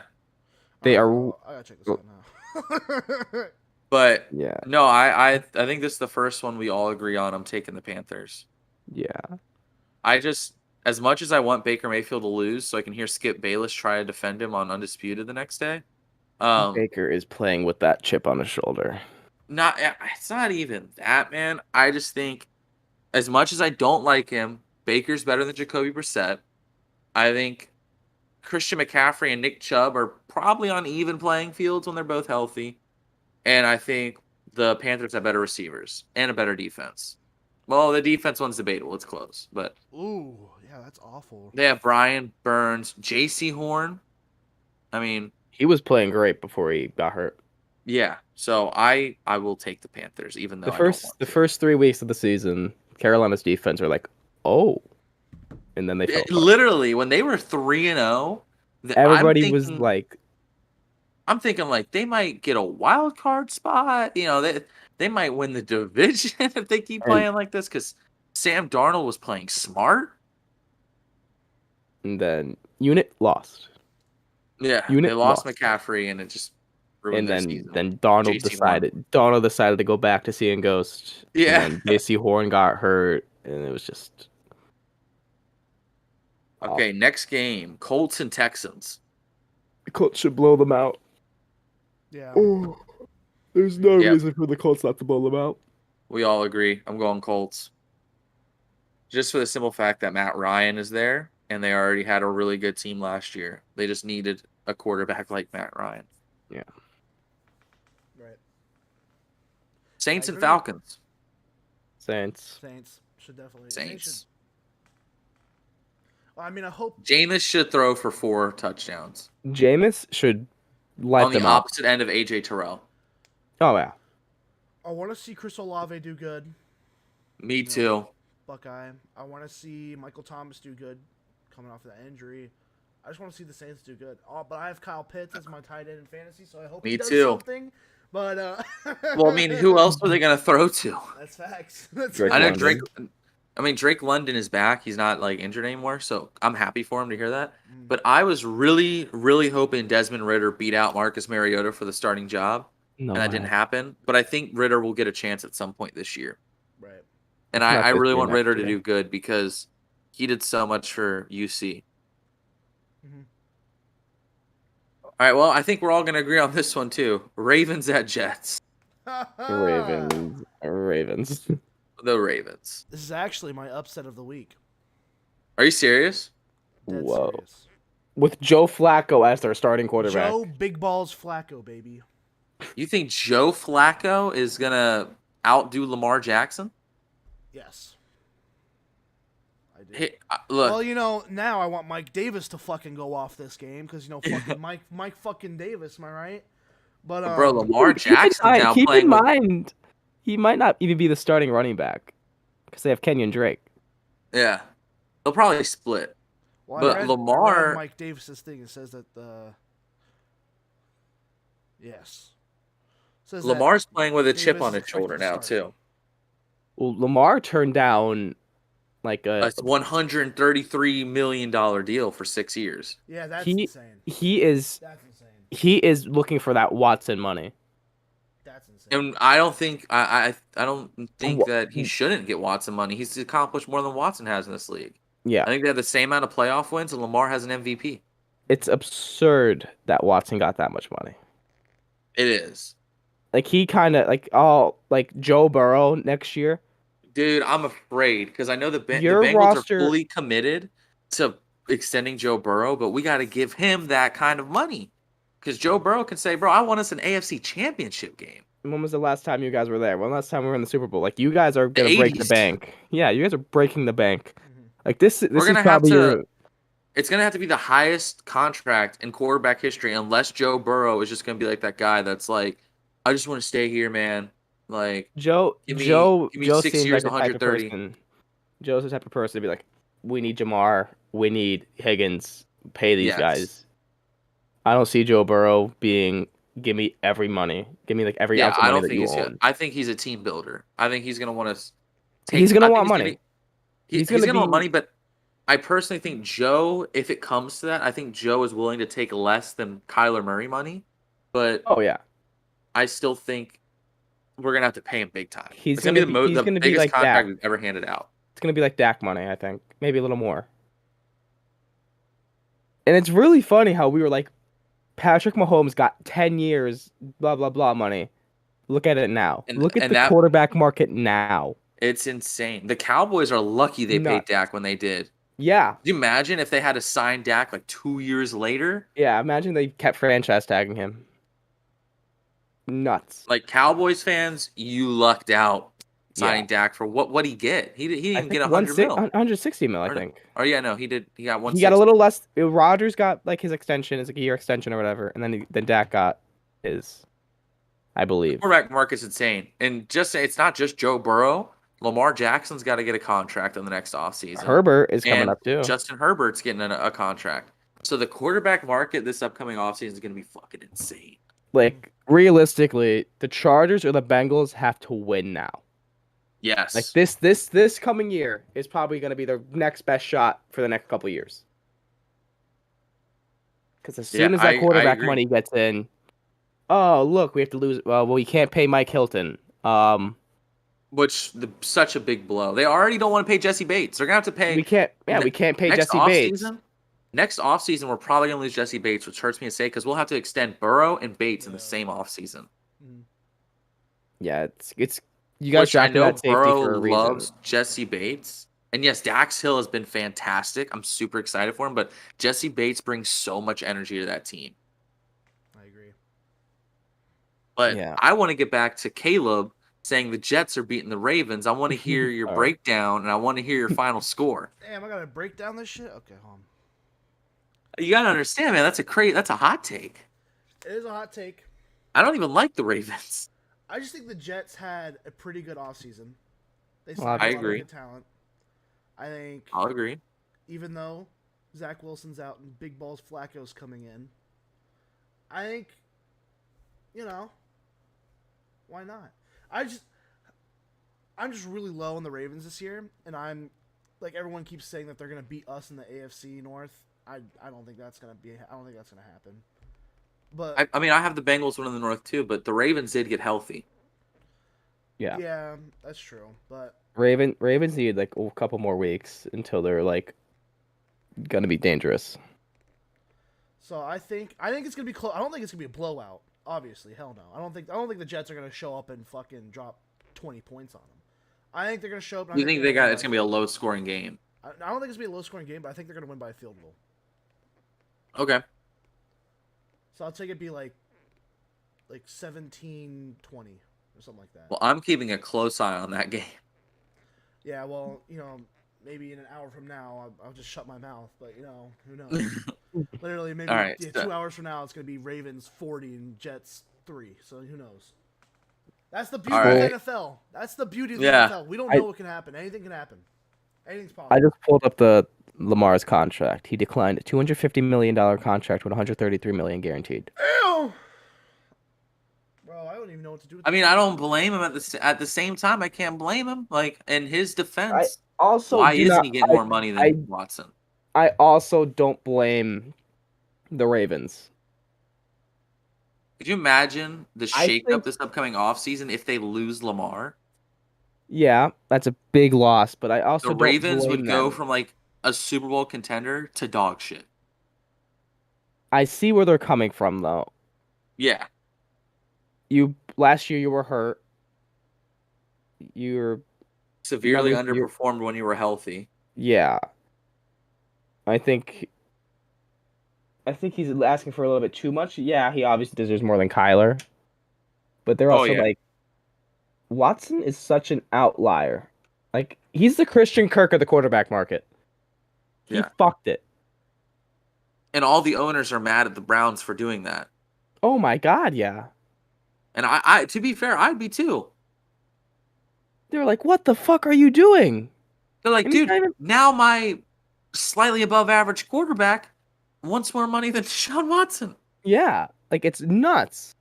They are. Oh, I gotta check this out now. But Yeah. no, I think this is the first one we all agree on. I'm taking the Panthers. Yeah. I just, as much as I want Baker Mayfield to lose so I can hear Skip Bayless try to defend him on Undisputed the next day. Baker is playing with that chip on his shoulder. It's not even that, man. I just think, as much as I don't like him, Baker's better than Jacoby Brissett. I think Christian McCaffrey and Nick Chubb are probably on even playing fields when they're both healthy. And I think the Panthers have better receivers and a better defense. Well, the defense one's debatable. It's close. But Ooh, yeah, that's awful. they have Brian Burns, J.C. Horn. I mean, He was playing great before he got hurt. yeah. So I will take the Panthers, even though The first 3 weeks of the season, Carolina's defense were like, oh, and then they fell apart. Literally when they were 3-0, Everybody was like, I'm thinking like they might get a wild card spot. You know, they might win the division if they keep playing like this because Sam Darnold was playing smart. and then Unit lost. Yeah, Unit they lost lost. McCaffrey and it just ruined And their then season. Darnold JC decided to go back to seeing Ghost. Yeah. And then JC Horn got hurt, and it was just Okay, next game, Colts and Texans. the Colts should blow them out. Yeah. Oh, there's no Yep. reason for the Colts not to blow them out. We all agree. I'm going Colts. Just for the simple fact that Matt Ryan is there, and they already had a really good team last year. They just needed a quarterback like Matt Ryan. Yeah. Right. Saints I and agree. Falcons. Saints. Saints should definitely. Saints. Well, I mean, I hope. Jameis should throw for 4 touchdowns. Jameis should light On the them up. opposite end of AJ Terrell. Oh yeah. I want to see Chris Olave do good. Me too. Buckeye. I want to see Michael Thomas do good coming off of that injury. I just want to see the Saints do good. But I have Kyle Pitts as my tight end in fantasy, so I hope he does something. But well, I mean, who else are they going to throw to? That's facts. I know Drake. I mean, Drake London is back. He's not like injured anymore, so I'm happy for him to hear that. But I was really, really hoping Desmond Ridder beat out Marcus Mariota for the starting job, and that didn't happen. But I think Ridder will get a chance at some point this year. Right. And I really want Ridder to do good because he did so much for UC. Mm-hmm. All right, well, I think we're all going to agree on this one too. Ravens at Jets. Ravens. The Ravens. This is actually my upset of the week. Are you serious? Dead Whoa. serious. With Joe Flacco as their starting quarterback. Joe Big Balls Flacco, baby. You think Joe Flacco is going to outdo Lamar Jackson? Yes. I do. Hey, look. Well, now I want Mike Davis to fucking go off this game because, fucking Mike fucking Davis, am I right? But bro, Lamar Jackson now keep playing in mind, he might not even be the starting running back because they have Kenyon Drake. Yeah. They'll probably split. Well, but Lamar... I read Mike Davis's thing. It says that yes. Says Lamar's playing with a chip Davis on his shoulder now, too. Well, Lamar turned down like a $133 million deal for 6 years. Yeah, that's insane. That's insane. He is looking for that Watson money. That's insane. And I don't think that he shouldn't get Watson money. He's accomplished more than Watson has in this league. Yeah. I think they have the same amount of playoff wins, and Lamar has an MVP. It's absurd that Watson got that much money. It is. Like, he kind of, like Joe Burrow next year. Dude, I'm afraid because I know the Bengals are fully committed to extending Joe Burrow, but we got to give him that kind of money. Because Joe Burrow can say, bro, I want us an AFC championship game. When was the last time you guys were there? When was the last time we were in the Super Bowl? Like, you guys are going to break the bank. Yeah, you guys are breaking the bank. Like, this is probably It's going to have to be the highest contract in quarterback history unless Joe Burrow is just going to be like that guy that's like, I just want to stay here, man. Like, Joe 6 seems years, like 130. Joe's the type of person to be like, we need Jamar, we need Higgins, pay these guys. I don't see Joe Burrow being, give me every money, give me like every ounce of money that you own. I think he's a team builder. I think he's going to want to take. He's going to want money. He's going to want money, but I personally think Joe, if it comes to that, I think Joe is willing to take less than Kyler Murray money. But I still think we're gonna have to pay him big time. It's gonna be the biggest contract we've ever handed out. It's gonna be like Dak money, I think, maybe a little more. And it's really funny how we were like, Patrick Mahomes got 10 years, blah blah blah money. Look at it now. Look at the quarterback market now. It's insane. The Cowboys are lucky they paid Dak when they did. Yeah. Could you imagine if they had to sign Dak like 2 years later? Yeah, imagine they kept franchise tagging him. Nuts. Like, Cowboys fans, you lucked out signing Dak for what he get. He didn't even get $100 million. 160 mil, I think. Oh yeah, no, he did. He got 160. He got a little less. Rodgers got like his extension, it's like a year extension or whatever, and then Dak got his, I believe. The quarterback market's insane, and it's not just Joe Burrow. Lamar Jackson's got to get a contract in the next offseason. Herbert is coming up too. Justin Herbert's getting a contract. So the quarterback market this upcoming offseason is going to be fucking insane. Like, realistically, the Chargers or the Bengals have to win now. Yes. Like, this coming year is probably going to be their next best shot for the next couple of years. Because as soon as that quarterback money gets in, oh, look, we have to lose. Well, we can't pay Mike Hilton. Such a big blow. They already don't want to pay Jesse Bates. They're gonna have to pay. We can't pay Jesse Bates. Next offseason, we're probably gonna lose Jesse Bates, which hurts me to say because we'll have to extend Burrow and Bates in the same offseason. Yeah, it's you guys drafted that safety for a reason. Loves Jesse Bates, and yes, Dax Hill has been fantastic. I'm super excited for him, but Jesse Bates brings so much energy to that team. I agree. But I want to get back to Caleb saying the Jets are beating the Ravens. I want to hear your breakdown, and I want to hear your final score. Damn, I gotta break down this shit. Okay, hold on. You gotta understand, man. That's a hot take. It is a hot take. I don't even like the Ravens. I just think the Jets had a pretty good offseason. They Well, signed a I lot of agree. good talent. I think I'll agree. even though Zach Wilson's out and Big Balls Flacco's coming in, I think, why not? I'm just really low on the Ravens this year, and I'm like everyone keeps saying that they're gonna beat us in the AFC North. I don't think that's gonna happen. But I mean, I have the Bengals winning the North too, but the Ravens did get healthy. yeah, that's true. But Ravens need like a couple more weeks until they're like gonna be dangerous. so I think it's gonna be close. I don't think it's gonna be a blowout. Obviously, hell no. I don't think the Jets are gonna show up and fucking drop 20 points on them. I think they're gonna show up. And You think it's gonna be a low scoring game? I don't think it's gonna be a low scoring game, but I think they're gonna win by a field goal. Okay. So I'll take it be like 17-20 or something like that. Well, I'm keeping a close eye on that game. Yeah, well, maybe in an hour from now, I'll just shut my mouth. But who knows? Literally, maybe All right, 2 hours from now, it's gonna be Ravens 40 and Jets 3. So who knows? That's the beauty right. of the NFL. That's the beauty of the Yeah. NFL. We don't know what can happen. Anything can happen. Anything's possible. I just pulled up the Lamar's contract. He declined a $250 million contract with $133 million guaranteed. Ew! Bro, I don't even know what to do with I mean, I don't blame him at the same time. I can't blame him. Like in his defense, Also, why isn't he getting more money than Watson? I also don't blame the Ravens. Could you imagine the I shakeup think- this upcoming offseason if they lose Lamar? Yeah, that's a big loss, but I also The don't Ravens blame would go them. from like a Super Bowl contender to dog shit. I see where they're coming from, though. Yeah. Last year you were hurt. You're Severely You're- underperformed when you were healthy. yeah. I think he's asking for a little bit too much. Yeah, he obviously deserves more than Kyler, but they're also yeah. like Watson is such an outlier. Like he's the Christian Kirk of the quarterback market. He Yeah. fucked it. And all the owners are mad at the Browns for doing that. Oh my god, yeah. And I to be fair, I'd be too. They're like, what the fuck are you doing? They're like, And he's dude, not even- now my slightly above average quarterback wants more money than Deshaun Watson. Yeah, like it's nuts.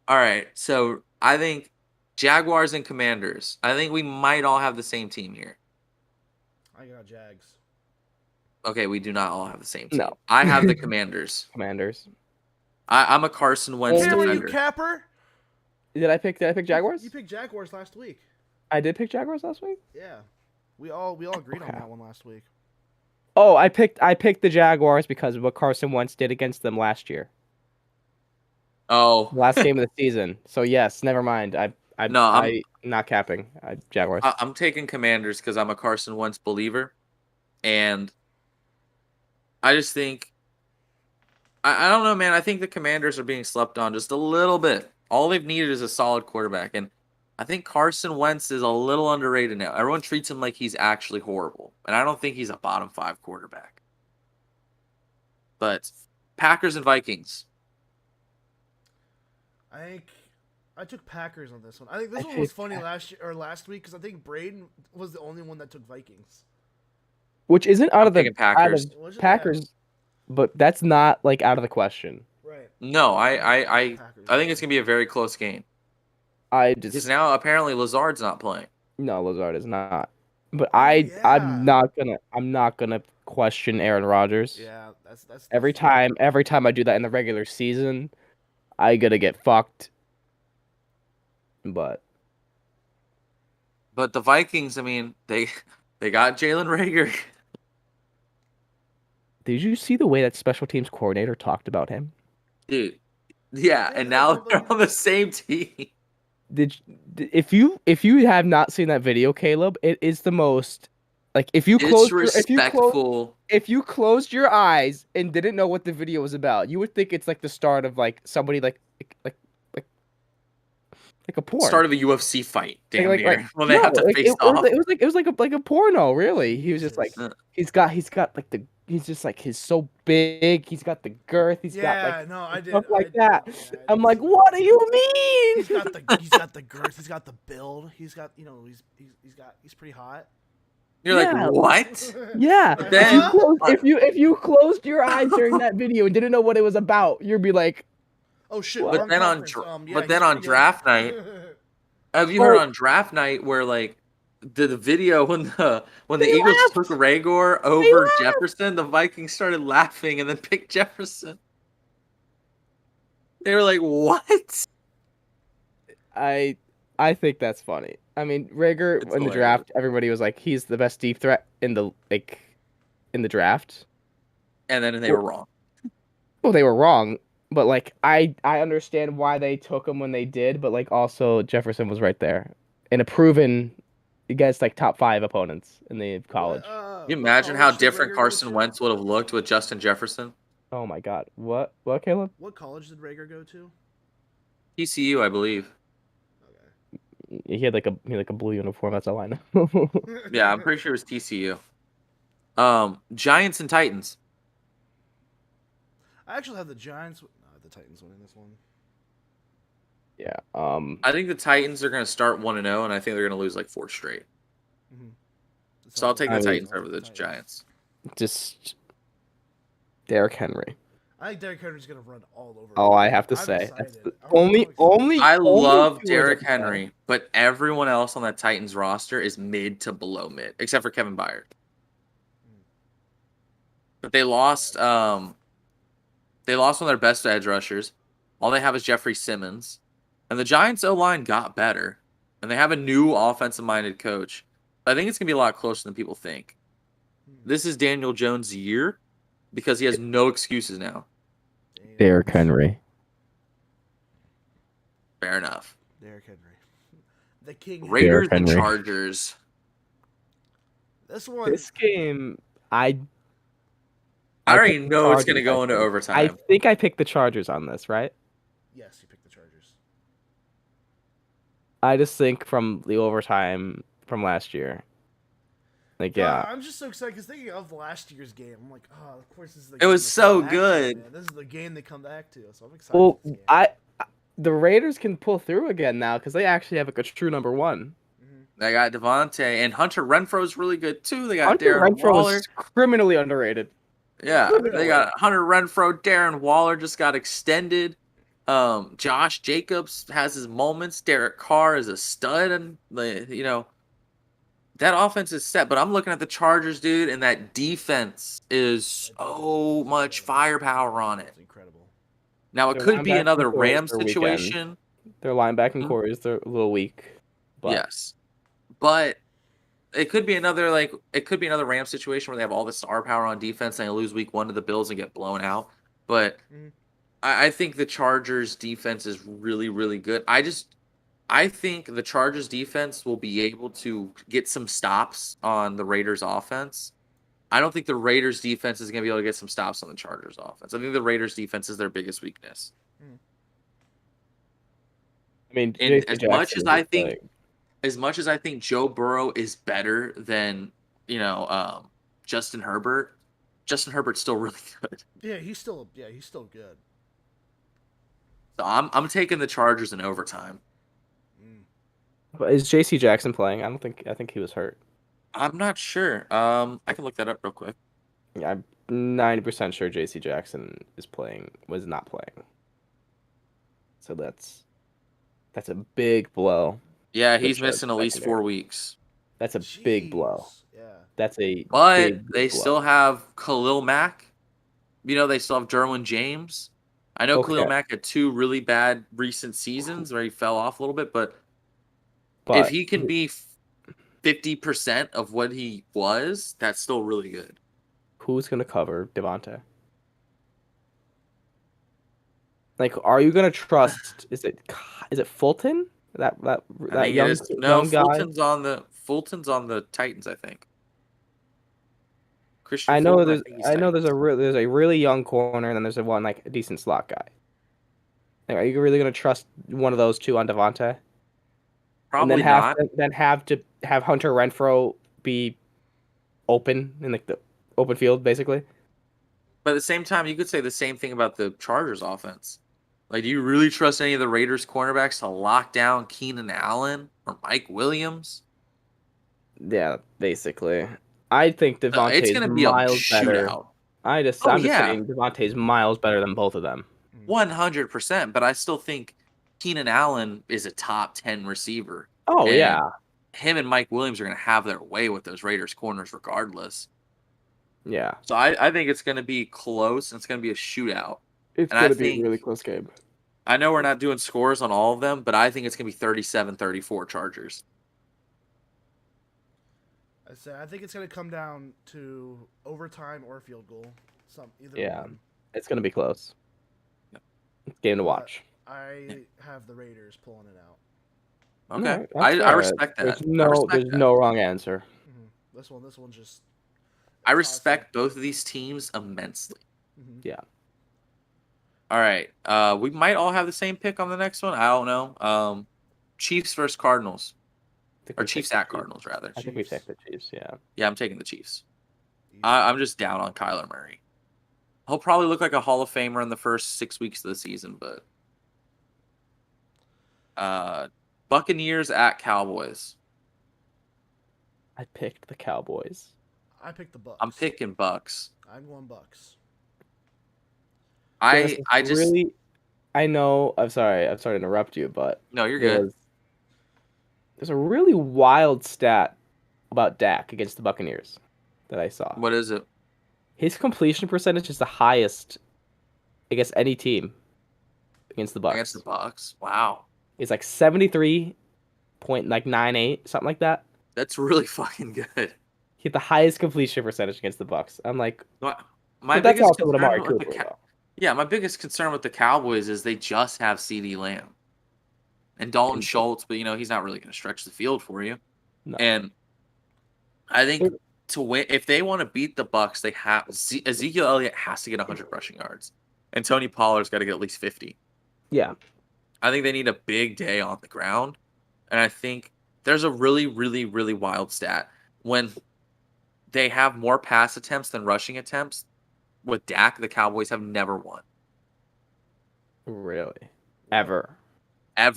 All right, so I think Jaguars and Commanders. I think we might all have the same team here. I got Jags. Okay, we do not all have the same team. No. I have the Commanders. Commanders. I'm a Carson Wentz Damn, you defender. capper! Did I pick Jaguars? You picked Jaguars last week. I did pick Jaguars last week? Yeah, we all agreed on Okay. that one last week. Oh, I picked the Jaguars because of what Carson Wentz did against them last year. Oh, Last game of the season. So yes, never mind. I'm not capping. Jaguars. I'm taking Commanders because I'm a Carson Wentz believer, and I just think I don't know, man. I think the Commanders are being slept on just a little bit. All they've needed is a solid quarterback, and I think Carson Wentz is a little underrated now. Everyone treats him like he's actually horrible, and I don't think he's a bottom 5 quarterback. But Packers and Vikings. I think I took Packers on this one. I think this one was funny last week because I think Braden was the only one that took Vikings. Which isn't out I'm of the taking Packers. Packers, but that's not like out of the question. Right. No, I Packers. think it's gonna be a very close game because Because now apparently Lazard's not playing. no, Lazard is not. But yeah. I'm not gonna question Aaron Rodgers. Yeah, that's Every time I do that in the regular season, I gotta get fucked. But The Vikings, I mean, they got Jalen Reagor. did you see the way that special teams coordinator talked about him? Dude. Yeah, and now they're on the same team. If you have not seen that video, Caleb, it is the most like if you closed your eyes and didn't know what the video was about, you would think it's like the start of like somebody like a porn. Start of a UFC fight, damn Like, near. They no, have to face off. it was like a porno, really. He was just like he's got like the like he's so big. He's got the girth. He's got Yeah, like no, I did. stuff like I that. did I'm see like, that. what do you mean? He's got the girth. He's got the build. He's got he's pretty hot. You're like, Yeah. what? Yeah. Like, Then- huh? If you closed your eyes during that video and didn't know what it was about, you'd be like, Oh shit! But wrong then on conference. dr- Yeah, but he's then on pretty good. draft night, have you heard on draft night where like the video when the They Eagles laughed. took Rager over laughed. Jefferson, the Vikings started laughing and then picked Jefferson. They were like, "What?" I think that's funny. I mean, Rager It's in the hilarious. draft, everybody was like, he's the best deep threat in the draft. And then they were wrong. Well, they were wrong, but like I understand why they took him when they did, but like also Jefferson was right there and a proven against like top 5 opponents in the college. Can you imagine how different Carson Wentz would have looked with Justin Jefferson? Oh my God, what Caleb? What college did Rager go to? TCU, I believe. He had like a blue uniform. That's all I know. Yeah, I'm pretty sure it was TCU. Giants and Titans. I actually have the Giants. No, the Titans winning this one. Yeah. I think the Titans are going to start 1-0, and I think they're going to lose like 4 straight. Mm-hmm. So I'll take the I mean- Titans over the Giants. Just Derrick Henry. I think Derrick Henry's gonna run all over. Oh, I have to I'm say, excited. that's the I'm so excited. I only love two Derrick words I can say. Henry, but everyone else on that Titans roster is mid to below mid, except for Kevin Byard. But they lost one of their best edge rushers. All they have is Jeffrey Simmons. And the Giants O-line got better. And they have a new offensive-minded coach. I think it's going to be a lot closer than people think. This is Daniel Jones' year because he has no excuses now. Derrick Henry. Fair enough. Derrick Henry. The king. Raiders Derrick and Henry. Chargers. This one. This game, I already picked the know it's going to Chargers, go into I think. overtime. I think I picked the Chargers on this, right? Yes, you picked the Chargers. I just think from the overtime from last year. Like, yeah. I'm just so excited because thinking of last year's game, I'm like, oh, of course this is the. It game was they so come back to, good. man. This is the game they come back to, so I'm excited. Well, for this game. the Raiders can pull through again now because they actually have a true number 1. They got Devontae, and Hunter Renfro's really good too. They got Hunter Darren Renfro Waller. is criminally underrated. Yeah, they got Hunter Renfro. Darren Waller just got extended. Josh Jacobs has his moments. Derek Carr is a stud, and that offense is set. But I'm looking at the Chargers, dude, and that defense is so much firepower on it. It's incredible. Now it Their could be linebacking another core is Rams their weekend. situation. Their linebacking Hmm? core is a little weak. But Yes, but it could be another Rams situation where they have all the star power on defense and they lose week 1 to the Bills and get blown out. But Mhm. I think the Chargers defense is really, really good. I think the Chargers defense will be able to get some stops on the Raiders offense. I don't think the Raiders defense is going to be able to get some stops on the Chargers offense. I think the Raiders defense is their biggest weakness. I mean, And JC Jackson as much as I think Joe Burrow is better than, Justin Herbert's still really good. Yeah, he's still good. So I'm taking the Chargers in overtime. But is JC Jackson playing? I think he was hurt. I'm not sure. I can look that up real quick. Yeah, I'm 90% sure JC Jackson was not playing. So that's a big blow. Yeah, The he's missing at least secondary. 4 weeks. That's a big blow. Jeez. Yeah. That's a But big they blow. still have Khalil Mack. They still have Derwin James. I know Okay. Khalil Mack had 2 really bad recent seasons where he fell off a little bit, but But if he can be 50% of what he was, that's still really good. who's gonna cover Devontae? Like, are you gonna trust? Is it Fulton? That I think young, it is. No, young guy. Fulton's on the Titans, I think. Christian I know Fulton, there's think he's I know Titans. there's a really young corner and then there's a decent slot guy. Like, are you really gonna trust one of those two on Devontae? Probably and not. then have Hunter Renfro be open in like the open field basically. But at the same time, you could say the same thing about the Chargers offense. Like, do you really trust any of the Raiders cornerbacks to lock down Keenan Allen or Mike Williams? Yeah, basically. I think It's Devontae's going to be a miles better. shootout. I'm just saying Devontae's miles better than both of them. 100%. But I still think Keenan Allen is a top 10 receiver. Oh, and yeah. Him and Mike Williams are going to have their way with those Raiders corners regardless. Yeah. So I think it's going to be close, and it's going to be a shootout. It's going to be a really close game. I know we're not doing scores on all of them, but I think it's going to be 37-34 Chargers. I think it's going to come down to overtime or field goal. Either one. It's going to be close. Game to watch. I have the Raiders pulling it out. Okay, I respect that. There's no wrong answer. Mm-hmm. This one just. I respect both of these teams immensely. Mm-hmm. Yeah. All right. We might all have the same pick on the next one. I don't know. Chiefs versus Cardinals. Or Chiefs at Cardinals, rather. I think we take the Chiefs, yeah. Yeah, I'm taking the Chiefs. I'm just down on Kyler Murray. He'll probably look like a Hall of Famer in the first 6 weeks of the season, but Buccaneers at Cowboys. I picked the Cowboys. I picked the Bucks. I'm picking Bucks. I'm going Bucks. I know. I'm sorry to interrupt you, but no, you're good. There's a really wild stat about Dak against the Buccaneers that I saw. What is it? His completion percentage is the highest against any team against the Bucs. Against the Bucs, wow. It's like 73.98, something like that. That's really fucking good. He had the highest completion percentage against the Bucs. I'm like, my that's biggest also with Amari concern Cooper. Yeah, my biggest concern with the Cowboys is they just have CeeDee Lamb and Dalton Schultz, but he's not really going to stretch the field for you. No. And I think to win, if they want to beat the Bucs, they have Ezekiel Elliott has to get 100 rushing yards, and Tony Pollard's got to get at least 50. Yeah, I think they need a big day on the ground, and I think there's a really, really, really wild stat when they have more pass attempts than rushing attempts. With Dak, the Cowboys have never won. Really? Ever? I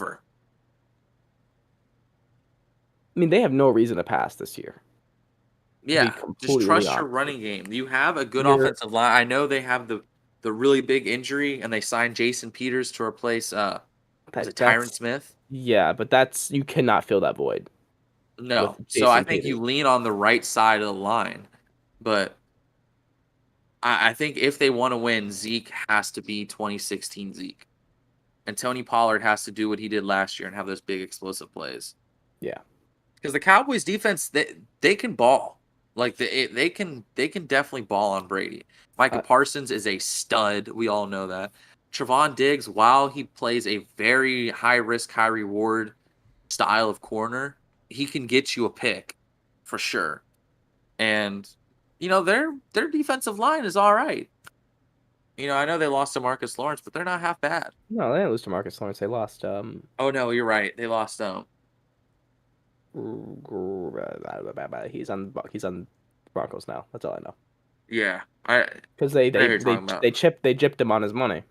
mean, they have no reason to pass this year. Yeah, just trust your running game. You have a good offensive line. I know they have the really big injury, and they signed Jason Peters to replace Tyron Smith. Yeah, but you cannot fill that void. No, so I think you lean on the right side of the line, but I think if they want to win, Zeke has to be 2016 Zeke. And Tony Pollard has to do what he did last year and have those big explosive plays. Yeah. Because the Cowboys defense, they can ball. Like they can definitely ball on Brady. Micah Parsons is a stud. We all know that. Trevon Diggs, while he plays a very high risk, high reward style of corner, he can get you a pick for sure. And their defensive line is all right. I know they lost to Marcus Lawrence, but they're not half bad. No, they didn't lose to Marcus Lawrence. They lost. Oh no, you're right. They lost. He's on Broncos now. That's all I know. Yeah, because they gypped him on his money.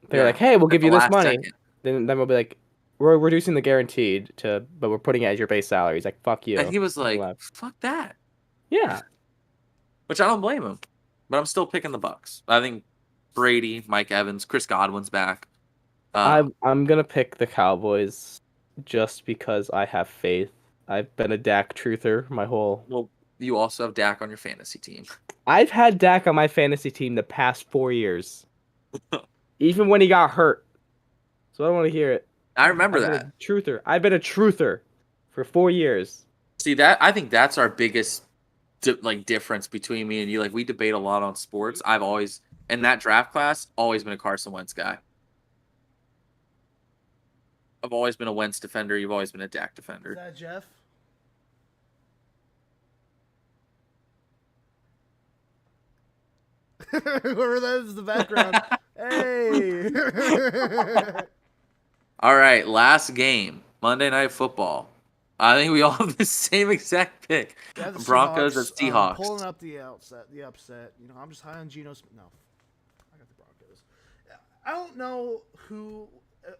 They're like, hey, we'll give you this money. Then we'll be like, we're reducing the guaranteed but we're putting it as your base salary. He's like, fuck you. And he was like, fuck that. Yeah. Which I don't blame him, but I'm still picking the Bucs. I think Brady, Mike Evans, Chris Godwin's back. I'm gonna pick the Cowboys just because I have faith. I've been a Dak truther my whole. Well, you also have Dak on your fantasy team. I've had Dak on my fantasy team the past 4 years, even when he got hurt. So I don't want to hear it. I remember that. I've been a truther for 4 years. See that? I think that's our biggest difference between me and you. Like, we debate a lot on sports. I've always, in that draft class, always been a Carson Wentz guy. I've always been a Wentz defender. You've always been a Dak defender. Is that Jeff? Whoever that is in the background. Hey. All right, last game, Monday Night Football. I think we all have the same exact pick. Yeah, the Broncos and Seahawks. Pulling up the upset. You know, I'm just high on Geno Smith. No, I got the Broncos. I don't know who.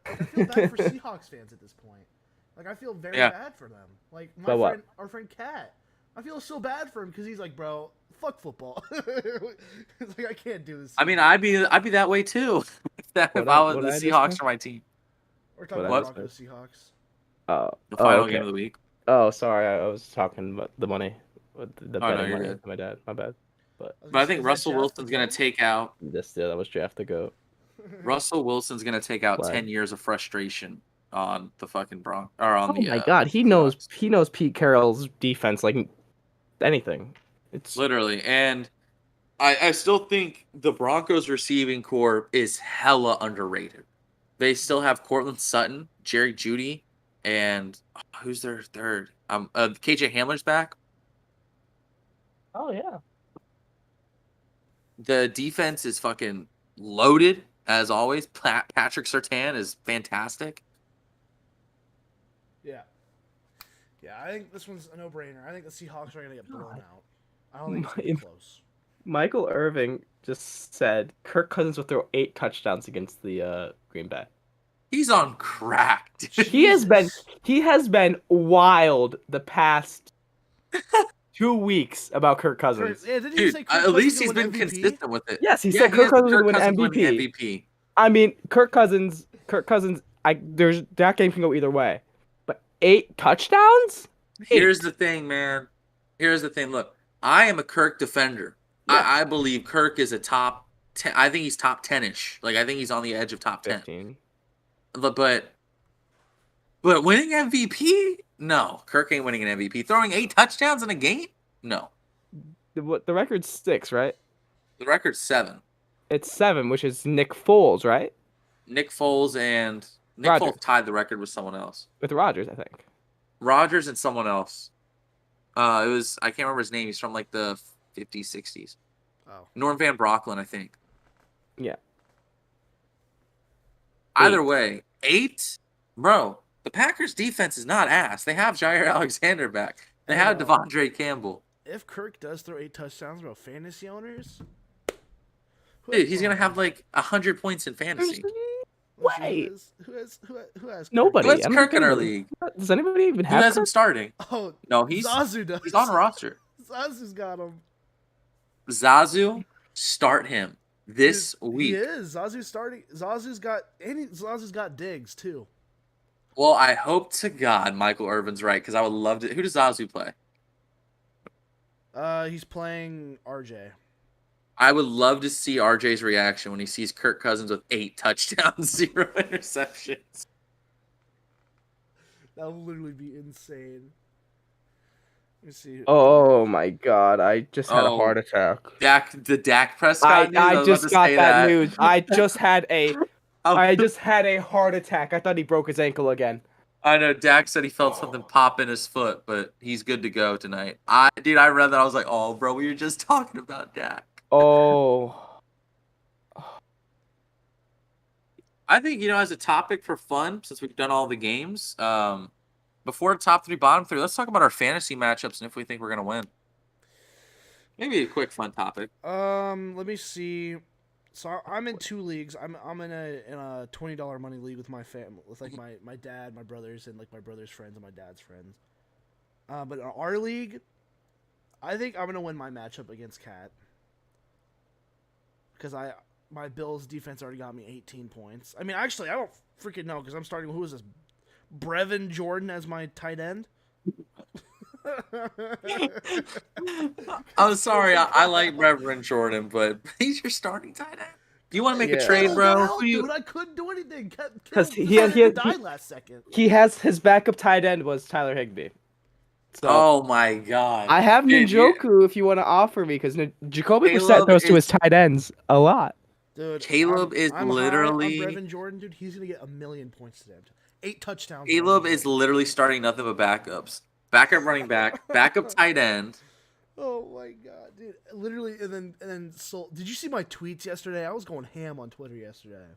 I feel bad for Seahawks fans at this point. Like, I feel very bad for them. Like, our friend Kat. I feel so bad for him because he's like, bro, fuck football. It's like, I can't do this. I mean, I'd be that way too if I was the Seahawks are my team. We're talking about Broncos Seahawks. The final game of the week. Oh, sorry, I was talking about the money. The betting money. Good. My dad, my bad. But I think Russell Wilson's gonna take out. That was draft to go. Russell Wilson's gonna take out 10 years of frustration on the fucking Broncos. Oh my god, he knows Pete Carroll's defense like anything. It's literally, and I still think the Broncos receiving core is hella underrated. They still have Cortland Sutton, Jerry Jeudy, and who's their third? KJ Hamler's back. Oh yeah. The defense is fucking loaded as always. Patrick Surtain is fantastic. Yeah. Yeah, I think this one's a no-brainer. I think the Seahawks are going to get blown out. I don't think it's going to be close. Michael Irving just said Kirk Cousins will throw 8 touchdowns against the Green Bay. He's on crack, dude. He has been wild the past 2 weeks about Kirk Cousins. Didn't you say Kirk at least he's Cousins been consistent with it. Yes, he said Kirk Cousins would win MVP. I mean, Kirk Cousins. That game can go either way. But 8 touchdowns? Here's the thing, man. Here's the thing. Look, I am a Kirk defender. Yeah. I believe Kirk is a top 10. I think he's top 10-ish. Like, I think he's on the edge of top 10. 15. But winning MVP? No. Kirk ain't winning an MVP. Throwing 8 touchdowns in a game? No. The record's 6, right? The record's 7. It's 7, which is Nick Foles, right? Nick Foles tied the record with someone else. With Rodgers, I think. Rodgers and someone else. I can't remember his name. He's from like the 50s, 60s. Oh. Norm Van Brocklin, I think. Yeah. Either way, 8? Bro, the Packers defense is not ass. They have Jair Alexander back. They have Devondre Campbell. If Kirk does throw 8 touchdowns, bro, fantasy owners? Dude, he's going to have like 100 points in fantasy. Wait. Who has nobody? Who has Kirk in our league? Does anybody even have Who has him starting? Oh, no, Zazu does. He's on the roster. Zazu's got him. Zazu, start him this week. He is. Zazu's starting. Zazu's got Diggs too. Well, I hope to God Michael Irvin's right because I would love to. Who does Zazu play? He's playing RJ. I would love to see RJ's reaction when he sees Kirk Cousins with 8 touchdowns, 0 interceptions. That would literally be insane. Let me see. Oh my god! I just had a heart attack. The Dak Prescott news? I just got that news. I just had a heart attack. I thought he broke his ankle again. I know Dak said he felt something pop in his foot, but he's good to go tonight. I read that. I was like, oh, bro, we were just talking about Dak. Oh. I think, as a topic for fun, since we've done all the games, before top 3, bottom 3, let's talk about our fantasy matchups and if we think we're going to win. Maybe a quick fun topic. Let me see. So I'm in 2 leagues. I'm in a $20 money league with my family, with like my dad, my brothers, and like my brother's friends and my dad's friends. But in our league, I think I'm gonna win my matchup against Cat because my Bills defense already got me 18 points. I mean, actually, I don't freaking know because I'm starting. Who is this? Brevin Jordan as my tight end. I'm sorry, I like Reverend Jordan, but he's your starting tight end. Do you want to make a trade, bro? Dude, I couldn't do anything because he died last second. He has his backup tight end was Tyler Higbee. So, oh my god! I have Njoku if you want to offer me because Jacoby Brissett throws to his tight ends a lot. Dude, Caleb is literally Brevin Jordan, dude. He's gonna get 1,000,000 points today. 8 touchdowns. Caleb is literally starting nothing but backups. Backup running back, backup tight end. Oh my god, dude! Literally, and then. So, did you see my tweets yesterday? I was going ham on Twitter yesterday.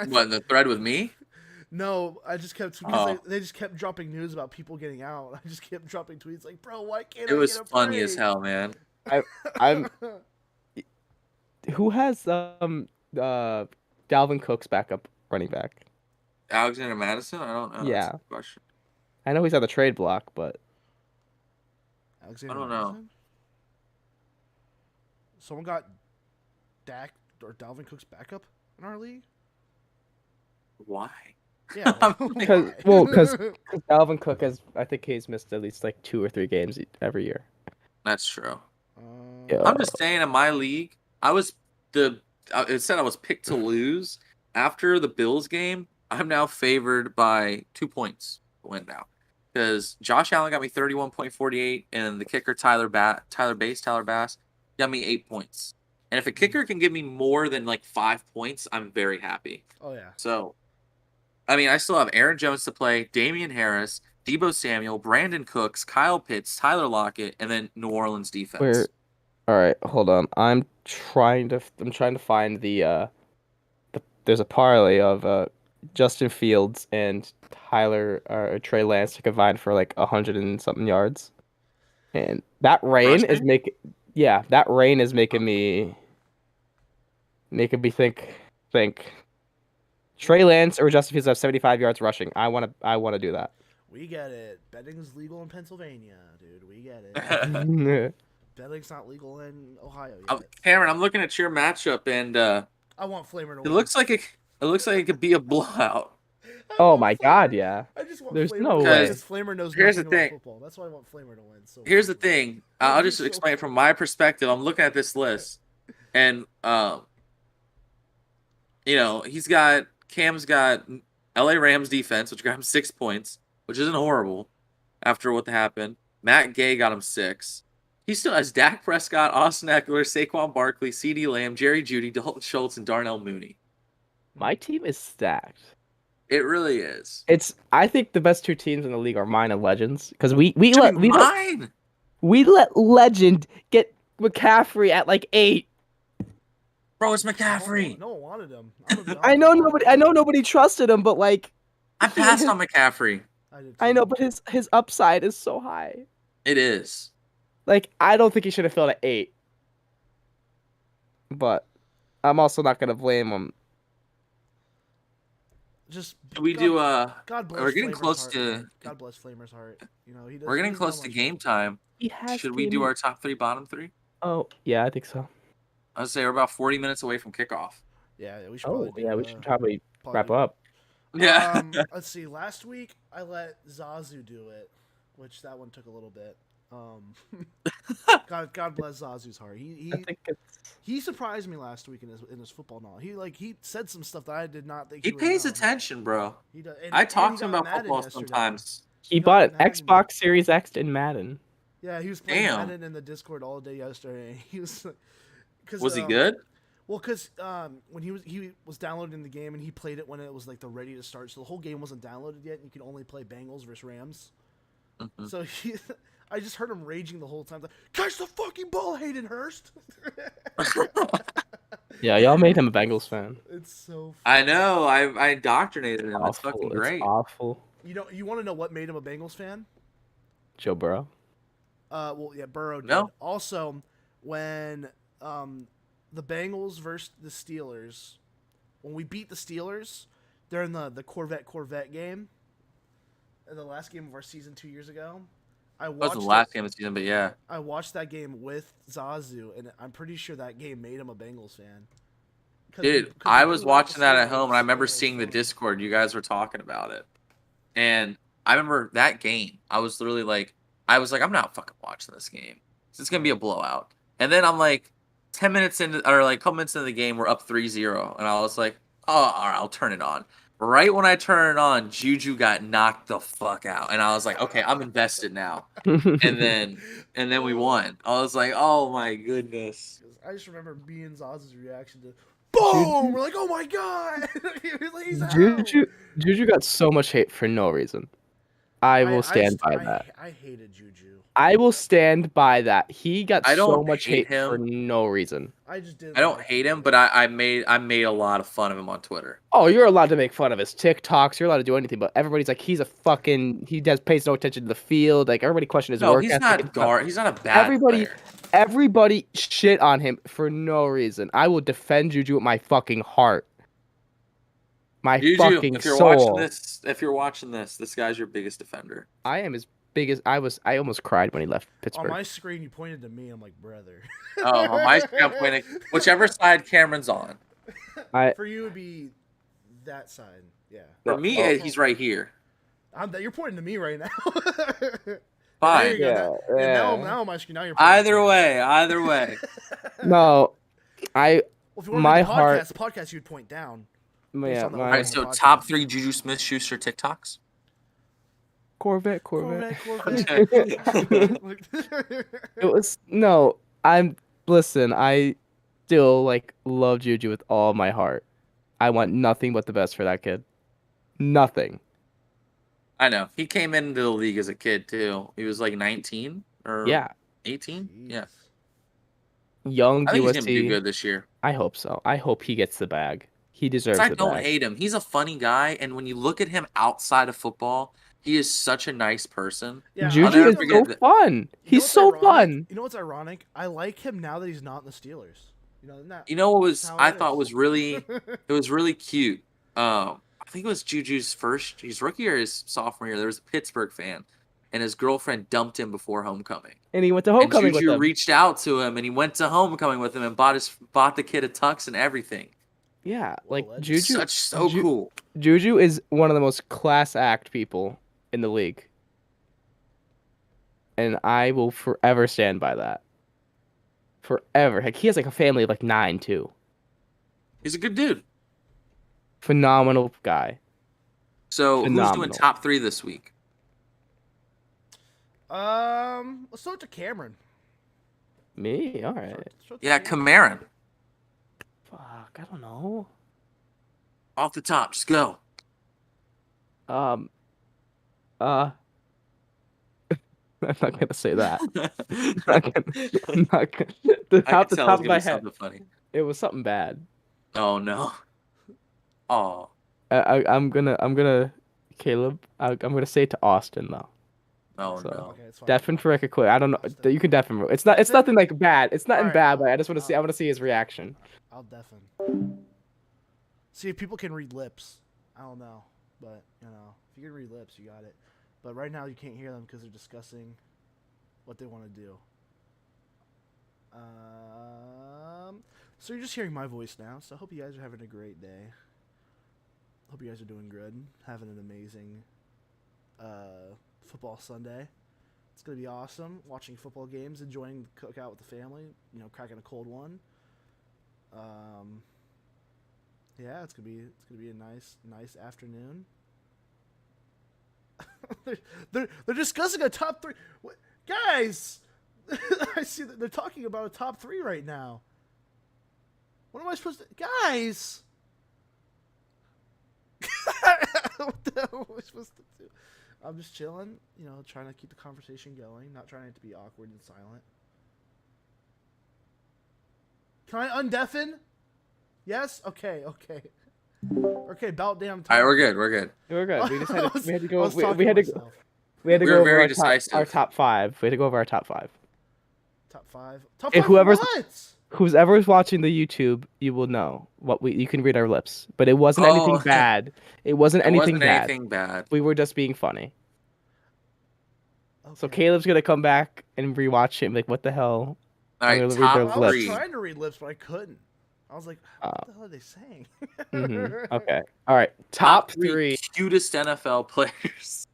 What, in the thread with me? No, I just kept because Oh. they just kept dropping news about people getting out. I just kept dropping tweets like, "Bro, why can't It I was get a funny as break?" hell, man. I'm who has Dalvin Cook's backup running back? Alexander Madison? I don't know. That's a Yeah, good question. I know he's on the trade block, but I Alexander don't know. Madison? Someone got Dak or Dalvin Cook's backup in our league? Why? Yeah, because why? Dalvin Cook I think he's missed at least like 2 or 3 games every year. That's true. Yeah. I'm just saying, in my league, it said I was picked to lose after the Bills game. I'm now favored by 2 points to win now, because Josh Allen got me 31.48, and the kicker Tyler Bass got me 8 points. And if a kicker can give me more than like 5 points, I'm very happy. Oh yeah. So, I mean, I still have Aaron Jones to play, Damian Harris, Deebo Samuel, Brandon Cooks, Kyle Pitts, Tyler Lockett, and then New Orleans defense. All right, hold on. I'm trying to find the there's a parlay of Justin Fields and Tyler or Trey Lance to combine for like 100 and something yards. And that rain is Rushing? that rain is making me think Trey Lance or Justin Fields have 75 yards rushing. I want to do that. We get it. Betting's legal in Pennsylvania, dude. We get it. Betting's not legal in Ohio yet. Cameron, I'm looking at your matchup, and I want Flamer to it win. looks like it could be a blowout. Oh my God, yeah. I just want There's Flamer no to win way. because Flamer knows Here's nothing the about thing. football. That's why I want Flamer to win. So Here's the thing. I'll just so explain it from my perspective. I'm looking at this list, and Cam's got LA Rams defense, which got him 6 points, which isn't horrible after what happened. Matt Gay got him 6. He still has Dak Prescott, Austin Eckler, Saquon Barkley, CeeDee Lamb, Jerry Jeudy, Dalton Schultz, and Darnell Mooney. My team is stacked. It really is. I think the best 2 teams in the league are mine and Legends because we Let Legend get McCaffrey at like 8. Bro, it's McCaffrey. No one wanted him. I know nobody trusted him, but like I passed on McCaffrey. I know, but his upside is so high. It is. Like I don't think he should have filled at 8. But I'm also not gonna blame him. Just we do God bless we're getting Flamer's close heart, to man. God bless Flamer's heart. You know, we're getting close to game time. Should we do our top 3, bottom 3? Oh yeah, I think so. I'd say we're about 40 minutes away from kickoff. Yeah, we should. We should probably wrap up. Yeah. Let's see. Last week I let Zazu do it, which that one took a little bit. God bless Zazu's heart. He surprised me last week in his football knowledge. He said some stuff that I did not think he would pays know. attention, bro. He does. I talk to him got about Madden football yesterday. sometimes. He bought an Xbox Series X in Madden. Yeah, he was playing Damn. Madden in the Discord all day yesterday. He was. Was he good? Well, because when he was downloading the game and he played it when it was like the ready to start, so the whole game wasn't downloaded yet, and you could only play Bengals versus Rams. Mm-hmm. So I just heard him raging the whole time. Like, catch the fucking ball, Hayden Hurst. Yeah, y'all made him a Bengals fan. It's so. I know. I indoctrinated him. Awful. It's fucking great. It's awful. You want to know what made him a Bengals fan? Joe Burrow. Well, yeah, Burrow did. No. Also, when the Bengals versus the Steelers, when we beat the Steelers, they're in the Corvette game. In the last game of our season 2 years ago, That was the last game of the season, but yeah. I watched that game with Zazu, and I'm pretty sure that game made him a Bengals fan. Dude, I was watching that at home, and I remember seeing the Discord. You guys were talking about it. And I remember that game. I was literally like, I'm not fucking watching this game. It's going to be a blowout. And then I'm like, 10 minutes into, or like a couple minutes into the game, we're up 3-0. And I was like, oh, all right, I'll turn it on. Right when I turn it on, Juju got knocked the fuck out. And I was like, okay, I'm invested now. and then we won. I was like, oh my goodness. I just remember me and Zazu's reaction to boom. We're like, oh my god. He's out. Juju got so much hate for no reason. I will stand by that. I hated Juju. I will stand by that. He got I so don't much hate hate for him. no reason. I just didn't. I don't like hate him, but I made a lot of fun of him on Twitter. Oh, you're allowed to make fun of his TikToks. You're allowed to do anything, but everybody's like, he pays no attention to the field. Like everybody questioned his No, work he's ethic. he's not a bad player. Everybody shit on him for no reason. I will defend Juju with my fucking heart. My Juju, fucking if you're soul. watching this guy's your biggest defender. I am as big as I almost cried when he left Pittsburgh. On my screen, you pointed to me. I'm like, brother. Oh, on my screen, I'm pointing whichever side Cameron's on. For you, it would be that side. Yeah. For me, he's right here. You're pointing to me right now. Fine. There you go. Yeah. Now on my screen. Now you're pointing Either way. No, Well, if you want my to do heart. the podcast, you'd point down. Yeah, on the All All right, so podcast. top 3 Juju Smith-Schuster TikToks. Corvette. Corvette. It was no. Listen. I still love Juju with all my heart. I want nothing but the best for that kid. Nothing. I know. He came into the league as a kid too. He was like 19 or 18. Yeah. Young I think USC. he's gonna do good this year. I hope so. I hope he gets the bag. He deserves I the don't bag. hate him. He's a funny guy, and when you look at him outside of football, he is such a nice person. Yeah, Juju is so fun. He's so fun. You know what's ironic? I like him now that he's not in the Steelers. You know what was how I it thought is. was really it was really cute. I think it was Juju's his rookie or his sophomore year. There was a Pittsburgh fan, and his girlfriend dumped him before homecoming. And he went to homecoming and with Juju them. reached out to him, and he went to homecoming with him and bought the kid a tux and everything. Yeah, legend. Juju. Cool. Juju is one of the most class act people in the league, and I will forever stand by that. Forever. He has a family of 9 too. He's a good dude. Phenomenal guy. So who's Phenomenal. doing top 3 this week? Let's start to Cameron. Me? All right. Start to Yeah, Cameron. Cameron. Fuck, I don't know. Off the top, just go. I'm not gonna say that. I'm not gonna. The top of my head. Funny. It was something bad. Oh no. Oh. I'm gonna Caleb. I'm gonna say it to Austin though. Oh So- no. Okay, it's fine. Deafen for a quick. I don't know. You can deafen. It's nothing bad. It's nothing Alright, bad, but I just want to see. I want to see his reaction. I'll deafen. See if people can read lips. I don't know, but if you can read lips, you got it. But right now you can't hear them because they're discussing what they want to do. So you're just hearing my voice now. So I hope you guys are having a great day. Hope you guys are doing good, having an amazing football Sunday. It's gonna be awesome watching football games, enjoying the cookout with the family. Cracking a cold one. Yeah, it's gonna be a nice afternoon. they're discussing a top 3. What? Guys, I see that they're talking about a top 3 right now. What am I supposed to, guys? What the hell am I supposed to do? I'm just chilling, trying to keep the conversation going, not trying it to be awkward and silent. Can I undeafen? Yes? Okay. About damn time. All right, we're good. We're good. We just had to, we had to go. I was We talking had to to. myself. We had to We go were over very our decisive. top 5. We had to go over our top 5. Top 5. Top If 5 whoever's- what? Who's ever watching the YouTube, you will know you can read our lips, but it wasn't anything bad. It wasn't anything bad. We were just being funny. So Okay. Caleb's gonna come back and rewatch it. What the hell? All right, I'm gonna read top their I was lips. trying to read lips, but I couldn't. I was like, what the hell are they saying? Okay. All right. Top 3. cutest NFL players.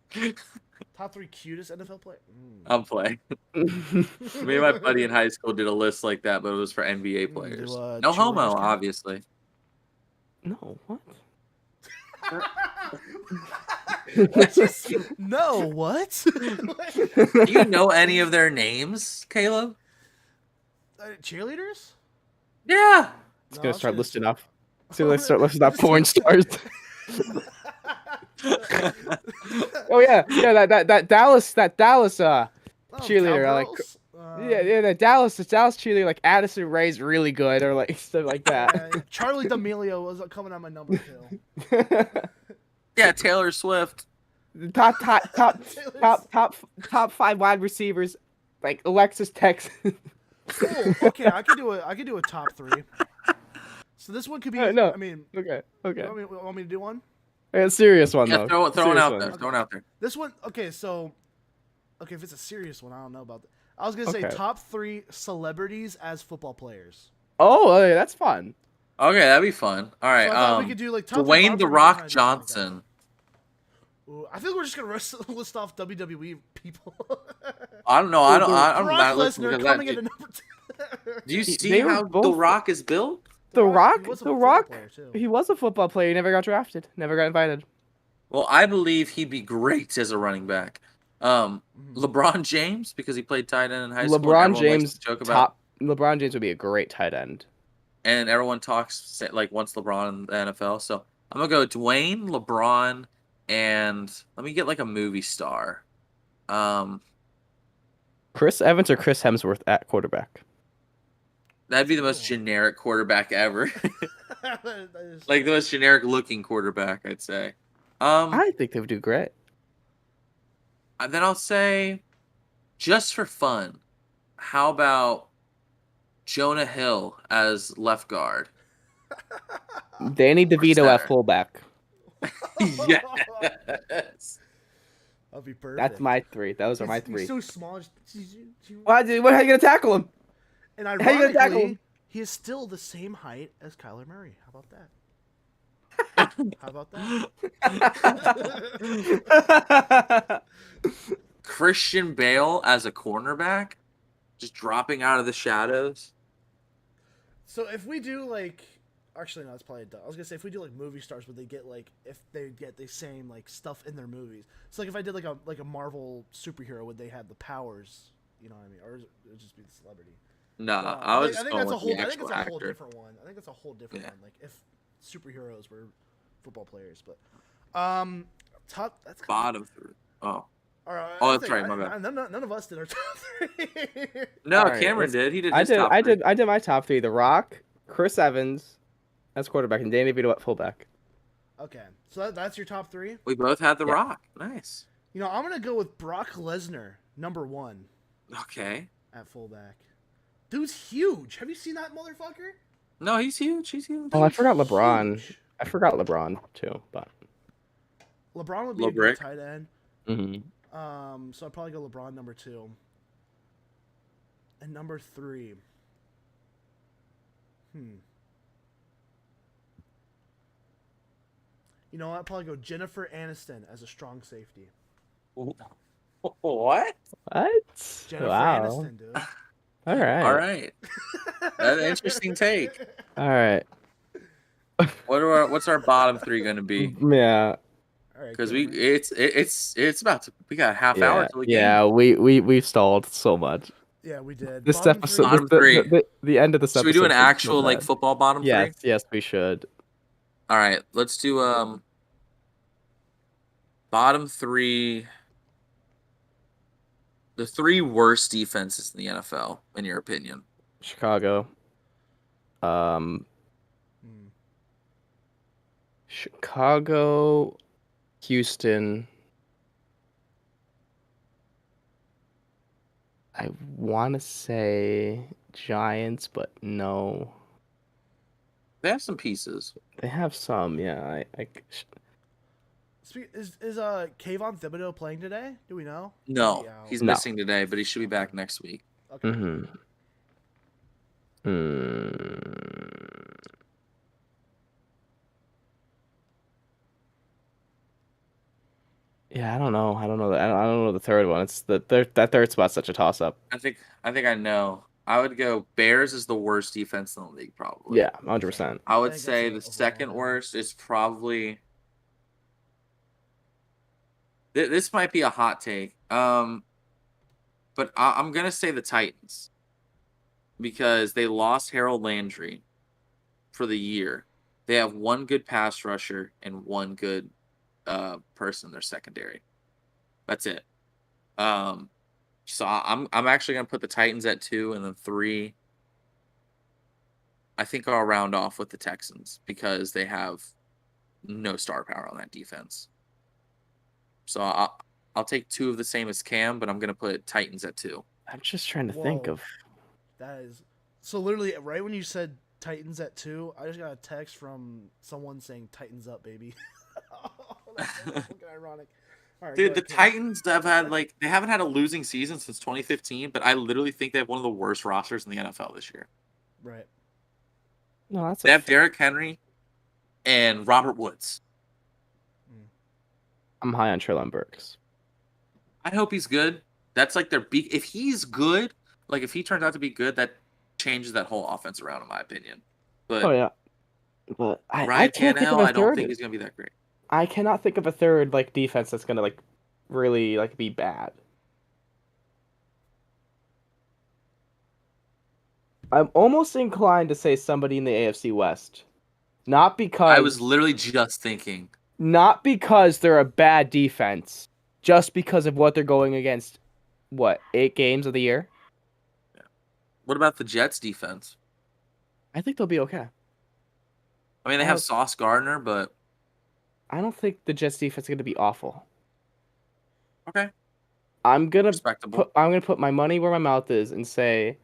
Top 3 cutest NFL player. I'm playing. Me and my buddy in high school did a list like that, but it was for NBA players. No homo, cheerleaders count? obviously. No. What? No, what? Do you know any of their names, Caleb? Cheerleaders? It's gonna start listing off. So let's start listing off porn stars. Oh yeah, that Dallas cheerleader, like Cowgirls? the Dallas cheerleader, like Addison Rae's really good, or like stuff like that. Yeah. Charlie D'Amelio was coming on my number 2. Yeah, Taylor Swift. top Taylor top 5 wide receivers, like Alexis Texas. Cool. Okay, I can do a top 3. So this one could be. No. I mean, Okay. want me to do one? A serious one Yeah, though. throw it Serious out one. there. Throw it out there. This one. Okay, so. Okay, if it's a serious one, I don't know about that. I was gonna say Okay. top 3 celebrities as football players. Oh, okay, that's fun. Okay, that'd be fun. All right. So I thought we could do like top 3 Dwayne Bob the Barker Rock kind of Johnson. Ooh, I feel like we're just gonna list off WWE people. I don't know. I don't Brock not listen Lesnar because coming that. in at number 2. Do you They see were how both- The Rock is built? The Rock, he was a The football Rock, player, too. he was a football player. He never got drafted. Never got invited. Well, I believe he'd be great as a running back. LeBron James, because he played tight end in high school. and LeBron everyone likes James to joke about, LeBron James would be a great tight end. and everyone talks like wants LeBron in the NFL. So I'm gonna go Dwayne, LeBron, and let me get like a movie star. Chris Evans or Chris Hemsworth at quarterback. That'd be the most generic quarterback ever. Like the most generic looking quarterback, I'd say. I think they would do great. Then I'll say, just for fun, how about Jonah Hill as left guard? Danny DeVito at center. fullback. Yes. That'll be perfect. That's my 3. Those are my 3. He's so small. How are you gonna tackle him? And How you gonna tackle ironically, him? he is still the same height as Kyler Murray. How about that? How about that? Christian Bale as a cornerback, just dropping out of the shadows. So if we do like, actually no, that's probably dumb. I was gonna say if we do like movie stars, would they get like if they get the same like stuff in their movies? So like if I did like a Marvel superhero, would they have the powers? You know what I mean? Or it would just be the celebrity? No, Well, I was I just think going that's a with whole. the I think actual it's a whole actor. different one. I think it's a whole different Yeah. one. Like if superheroes were football players, but top. That's Bottom 3. Oh. All right, Oh, I that's think right, my bad. None of us did our top 3. No, All right, Cameron did. He did I his did. top I 3. did. I did my top 3. The Rock, Chris Evans, as quarterback, and Danny DeVito at fullback. Okay, so that's your top 3. We both had The Yeah. Rock. Nice. You know, I'm gonna go with Brock Lesnar, number 1 Okay. at fullback. Dude's huge. Have you seen that motherfucker? No, he's huge. He's huge. Oh, I Dude's forgot LeBron. huge. I forgot LeBron too, but. LeBron would be Lil a good Brick. tight end. Mm-hmm. So I'd probably go LeBron number 2. And number 3. You know what? I'd probably go Jennifer Aniston as a strong safety. What? What? Jennifer Wow. Aniston, dude. All right. All right. That's an interesting take. All right. What's our bottom 3 going to be? Yeah. All right, Because Cameron. it's about to, we got a half hour Yeah. till the game. Yeah. We've stalled so much. Yeah, we did. This Bottom episode. three? Bottom three. The end of this Should episode. we do an was so actual like bad. football bottom Yes. 3? Yes, we should. All right, let's do bottom 3. The 3 worst defenses in the NFL, in your opinion. Chicago. Hmm. Chicago, Houston. I want to say Giants, but no. They have some pieces. They have some, yeah. Is Kayvon Thibodeau playing today? Do we know? No, Yeah. he's No. missing today, but he should be back next week. Okay. Mm-hmm. Yeah, I don't know. I don't know. I don't know the third one. It's that third spot's such a toss up. I think I know. I would go Bears is the worst defense in the league, probably. Yeah, 100%. I would think say the that's second overall. worst is probably. This might be a hot take, but I'm gonna say the Titans because they lost Harold Landry for the year. They have one good pass rusher and one good person in their secondary. That's it. So I'm actually gonna put the Titans at 2, and then 3. I think I'll round off with the Texans because they have no star power on that defense. So I'll take 2 of the same as Cam, but I'm gonna put Titans at 2. I'm just trying to think Whoa. of. That is so literally right when you said Titans at 2, I just got a text from someone saying Titans up, baby. That's fucking ironic. All right, Dude, go the ahead, Cam. Titans have had they haven't had a losing season since 2015, but I literally think they have one of the worst rosters in the NFL this year. Right. No, that's They have Derrick Henry and Robert Woods. I'm high on Treylon Burks. I hope he's good. That's like their big. If he's good, like if he turns out to be good, that changes that whole offense around, in my opinion. But Oh yeah, but I Ryan can't think of Tannehill, a I don't third. think he's gonna be that great. I cannot think of a third defense that's gonna really be bad. I'm almost inclined to say somebody in the AFC West, not because I was literally just thinking. not because they're a bad defense, just because of what they're going against. What, 8 games of the year? Yeah. What about the Jets defense? I think they'll be okay. I mean, they have Sauce Gardner, but I don't think the Jets defense is going to be awful. okay, I'm gonna respectable. put my money where my mouth is and say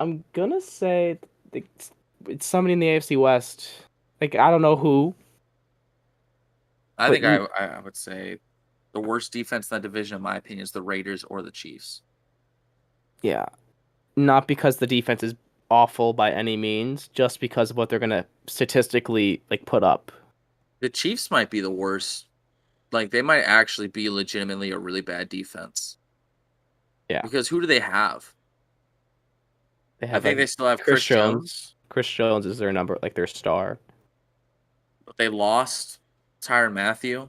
I'm gonna say it's somebody in the AFC West. I don't know who. I think I would say the worst defense in that division, in my opinion, is the Raiders or the Chiefs. Yeah, not because the defense is awful by any means, just because of what they're gonna statistically put up. The Chiefs might be the worst. They might actually be legitimately a really bad defense. Yeah. Because who do they have? I think they still have Chris Jones. Chris Jones is their their star. But they lost Tyrann Mathieu,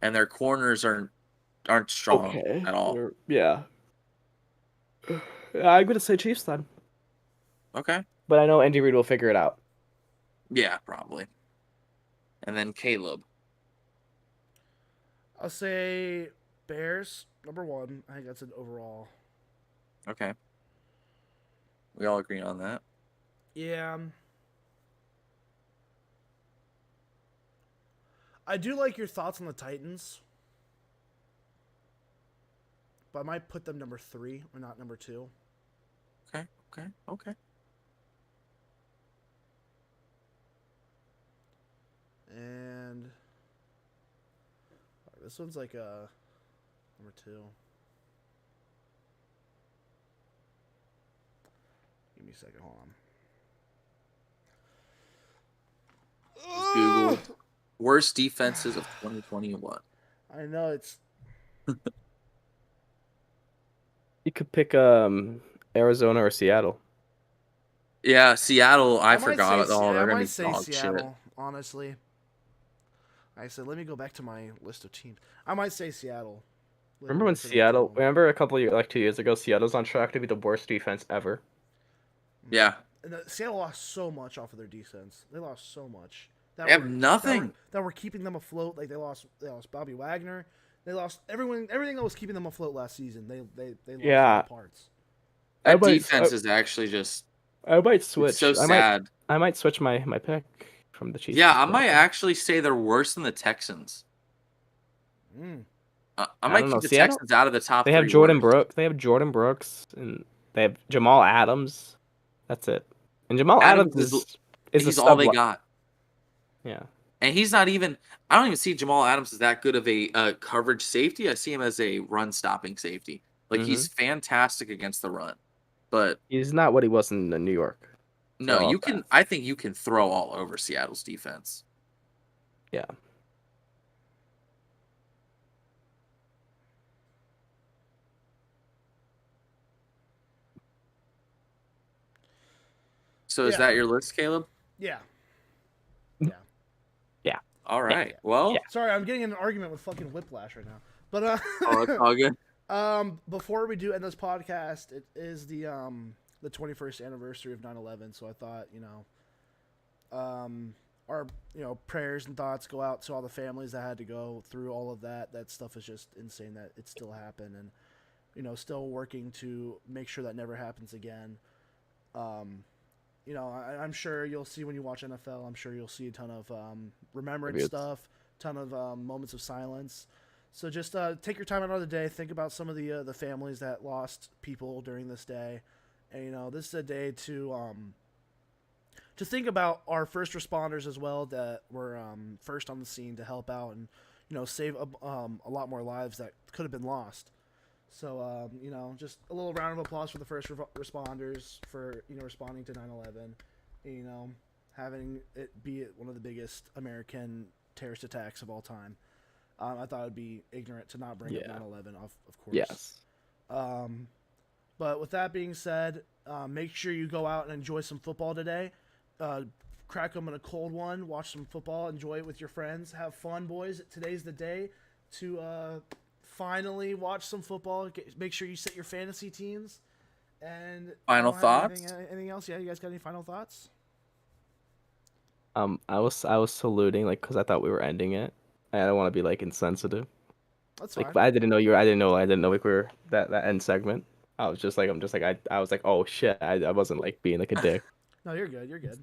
and their corners aren't strong at all. Yeah. I'm gonna say Chiefs then. Okay. But I know Andy Reid will figure it out. Yeah, probably. And then Caleb. I'll say Bears, number 1. I think that's an overall. Okay. We all agree on that. Yeah. I do like your thoughts on the Titans. But I might put them number 3 or not number 2. Okay. And this one's number 2. Give me a second, hold on. Just Google worst defenses of 2021. I know it's. You could pick Arizona or Seattle. Yeah, Seattle. I forgot. They're gonna might be say dog Seattle. shit. Honestly, I said let me go back to my list of teams. I might say Seattle. Remember when Seattle? Remember a couple of years, 2 years ago, Seattle's on track to be the worst defense ever. Yeah. And Seattle lost so much off of their defense. They lost so much. They have nothing that were keeping them afloat. They lost Bobby Wagner. They lost everything that was keeping them afloat last season. They lost all parts. That defense is actually just. I might switch. It's so sad. I might switch my pick from the Chiefs. Yeah, I might actually say they're worse than the Texans. I might keep the Texans out of the top. They have Jordan Brooks. They have Jordan Brooks, and they have Jamal Adams. That's it. And Jamal Adams is all they got. Yeah. And he's not even. I don't even see Jamal Adams as that good of a coverage safety. I see him as a run stopping safety. He's fantastic against the run, but he's not what he was in New York. No, I think you can throw all over Seattle's defense. Yeah. So is that your list, Caleb? Yeah. Yeah. All right. Yeah. Well, sorry, I'm getting in an argument with fucking Whiplash right now. But oh, it's all good. Before we do end this podcast, it is the 21st anniversary of 9/11, so I thought, our prayers and thoughts go out to all the families that had to go through all of that. That stuff is just insane that it still happened, and still working to make sure that never happens again. I'm sure you'll see when you watch NFL. I'm sure you'll see a ton of remembrance stuff, ton of moments of silence. So just take your time out of the day. Think about some of the families that lost people during this day, and this is a day to think about our first responders as well that were first on the scene to help out and save a lot more lives that could have been lost. So just a little round of applause for the first responders for responding to 9/11, having it be one of the biggest American terrorist attacks of all time. I thought it'd be ignorant to not bring up 9/11, of course. Yes. But with that being said, make sure you go out and enjoy some football today. Crack them in a cold one. Watch some football. Enjoy it with your friends. Have fun, boys. Today's the day to finally watch some football. Make sure you set your fantasy teams. And final thoughts? Anything else? Yeah, you guys got any final thoughts? I was saluting because I thought we were ending it. I don't want to be insensitive. That's fine. But I didn't know we were that end segment. I was just I was like, oh shit, I wasn't being a dick. No, you're good. You're good.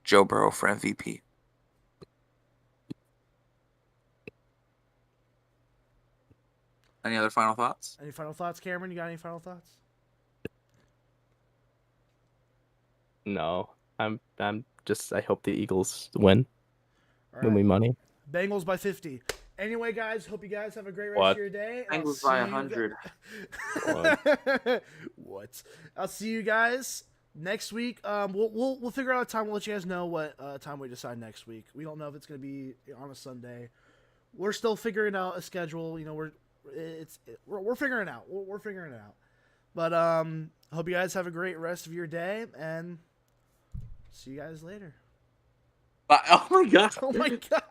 Joe Burrow for MVP. Any other final thoughts? Any final thoughts, Cameron? You got any final thoughts? No, I'm just. I hope the Eagles win. Win me money. Bengals by 50. Anyway, guys, hope you guys have a great rest of your day. Bengals by 100. What? I'll see you guys next week. We'll figure out a time. We'll let you guys know what time we decide next week. We don't know if it's gonna be on a Sunday. We're still figuring out a schedule. We're figuring it out. We're figuring it out. But hope you guys have a great rest of your day, and see you guys later. Oh my god. Oh my god.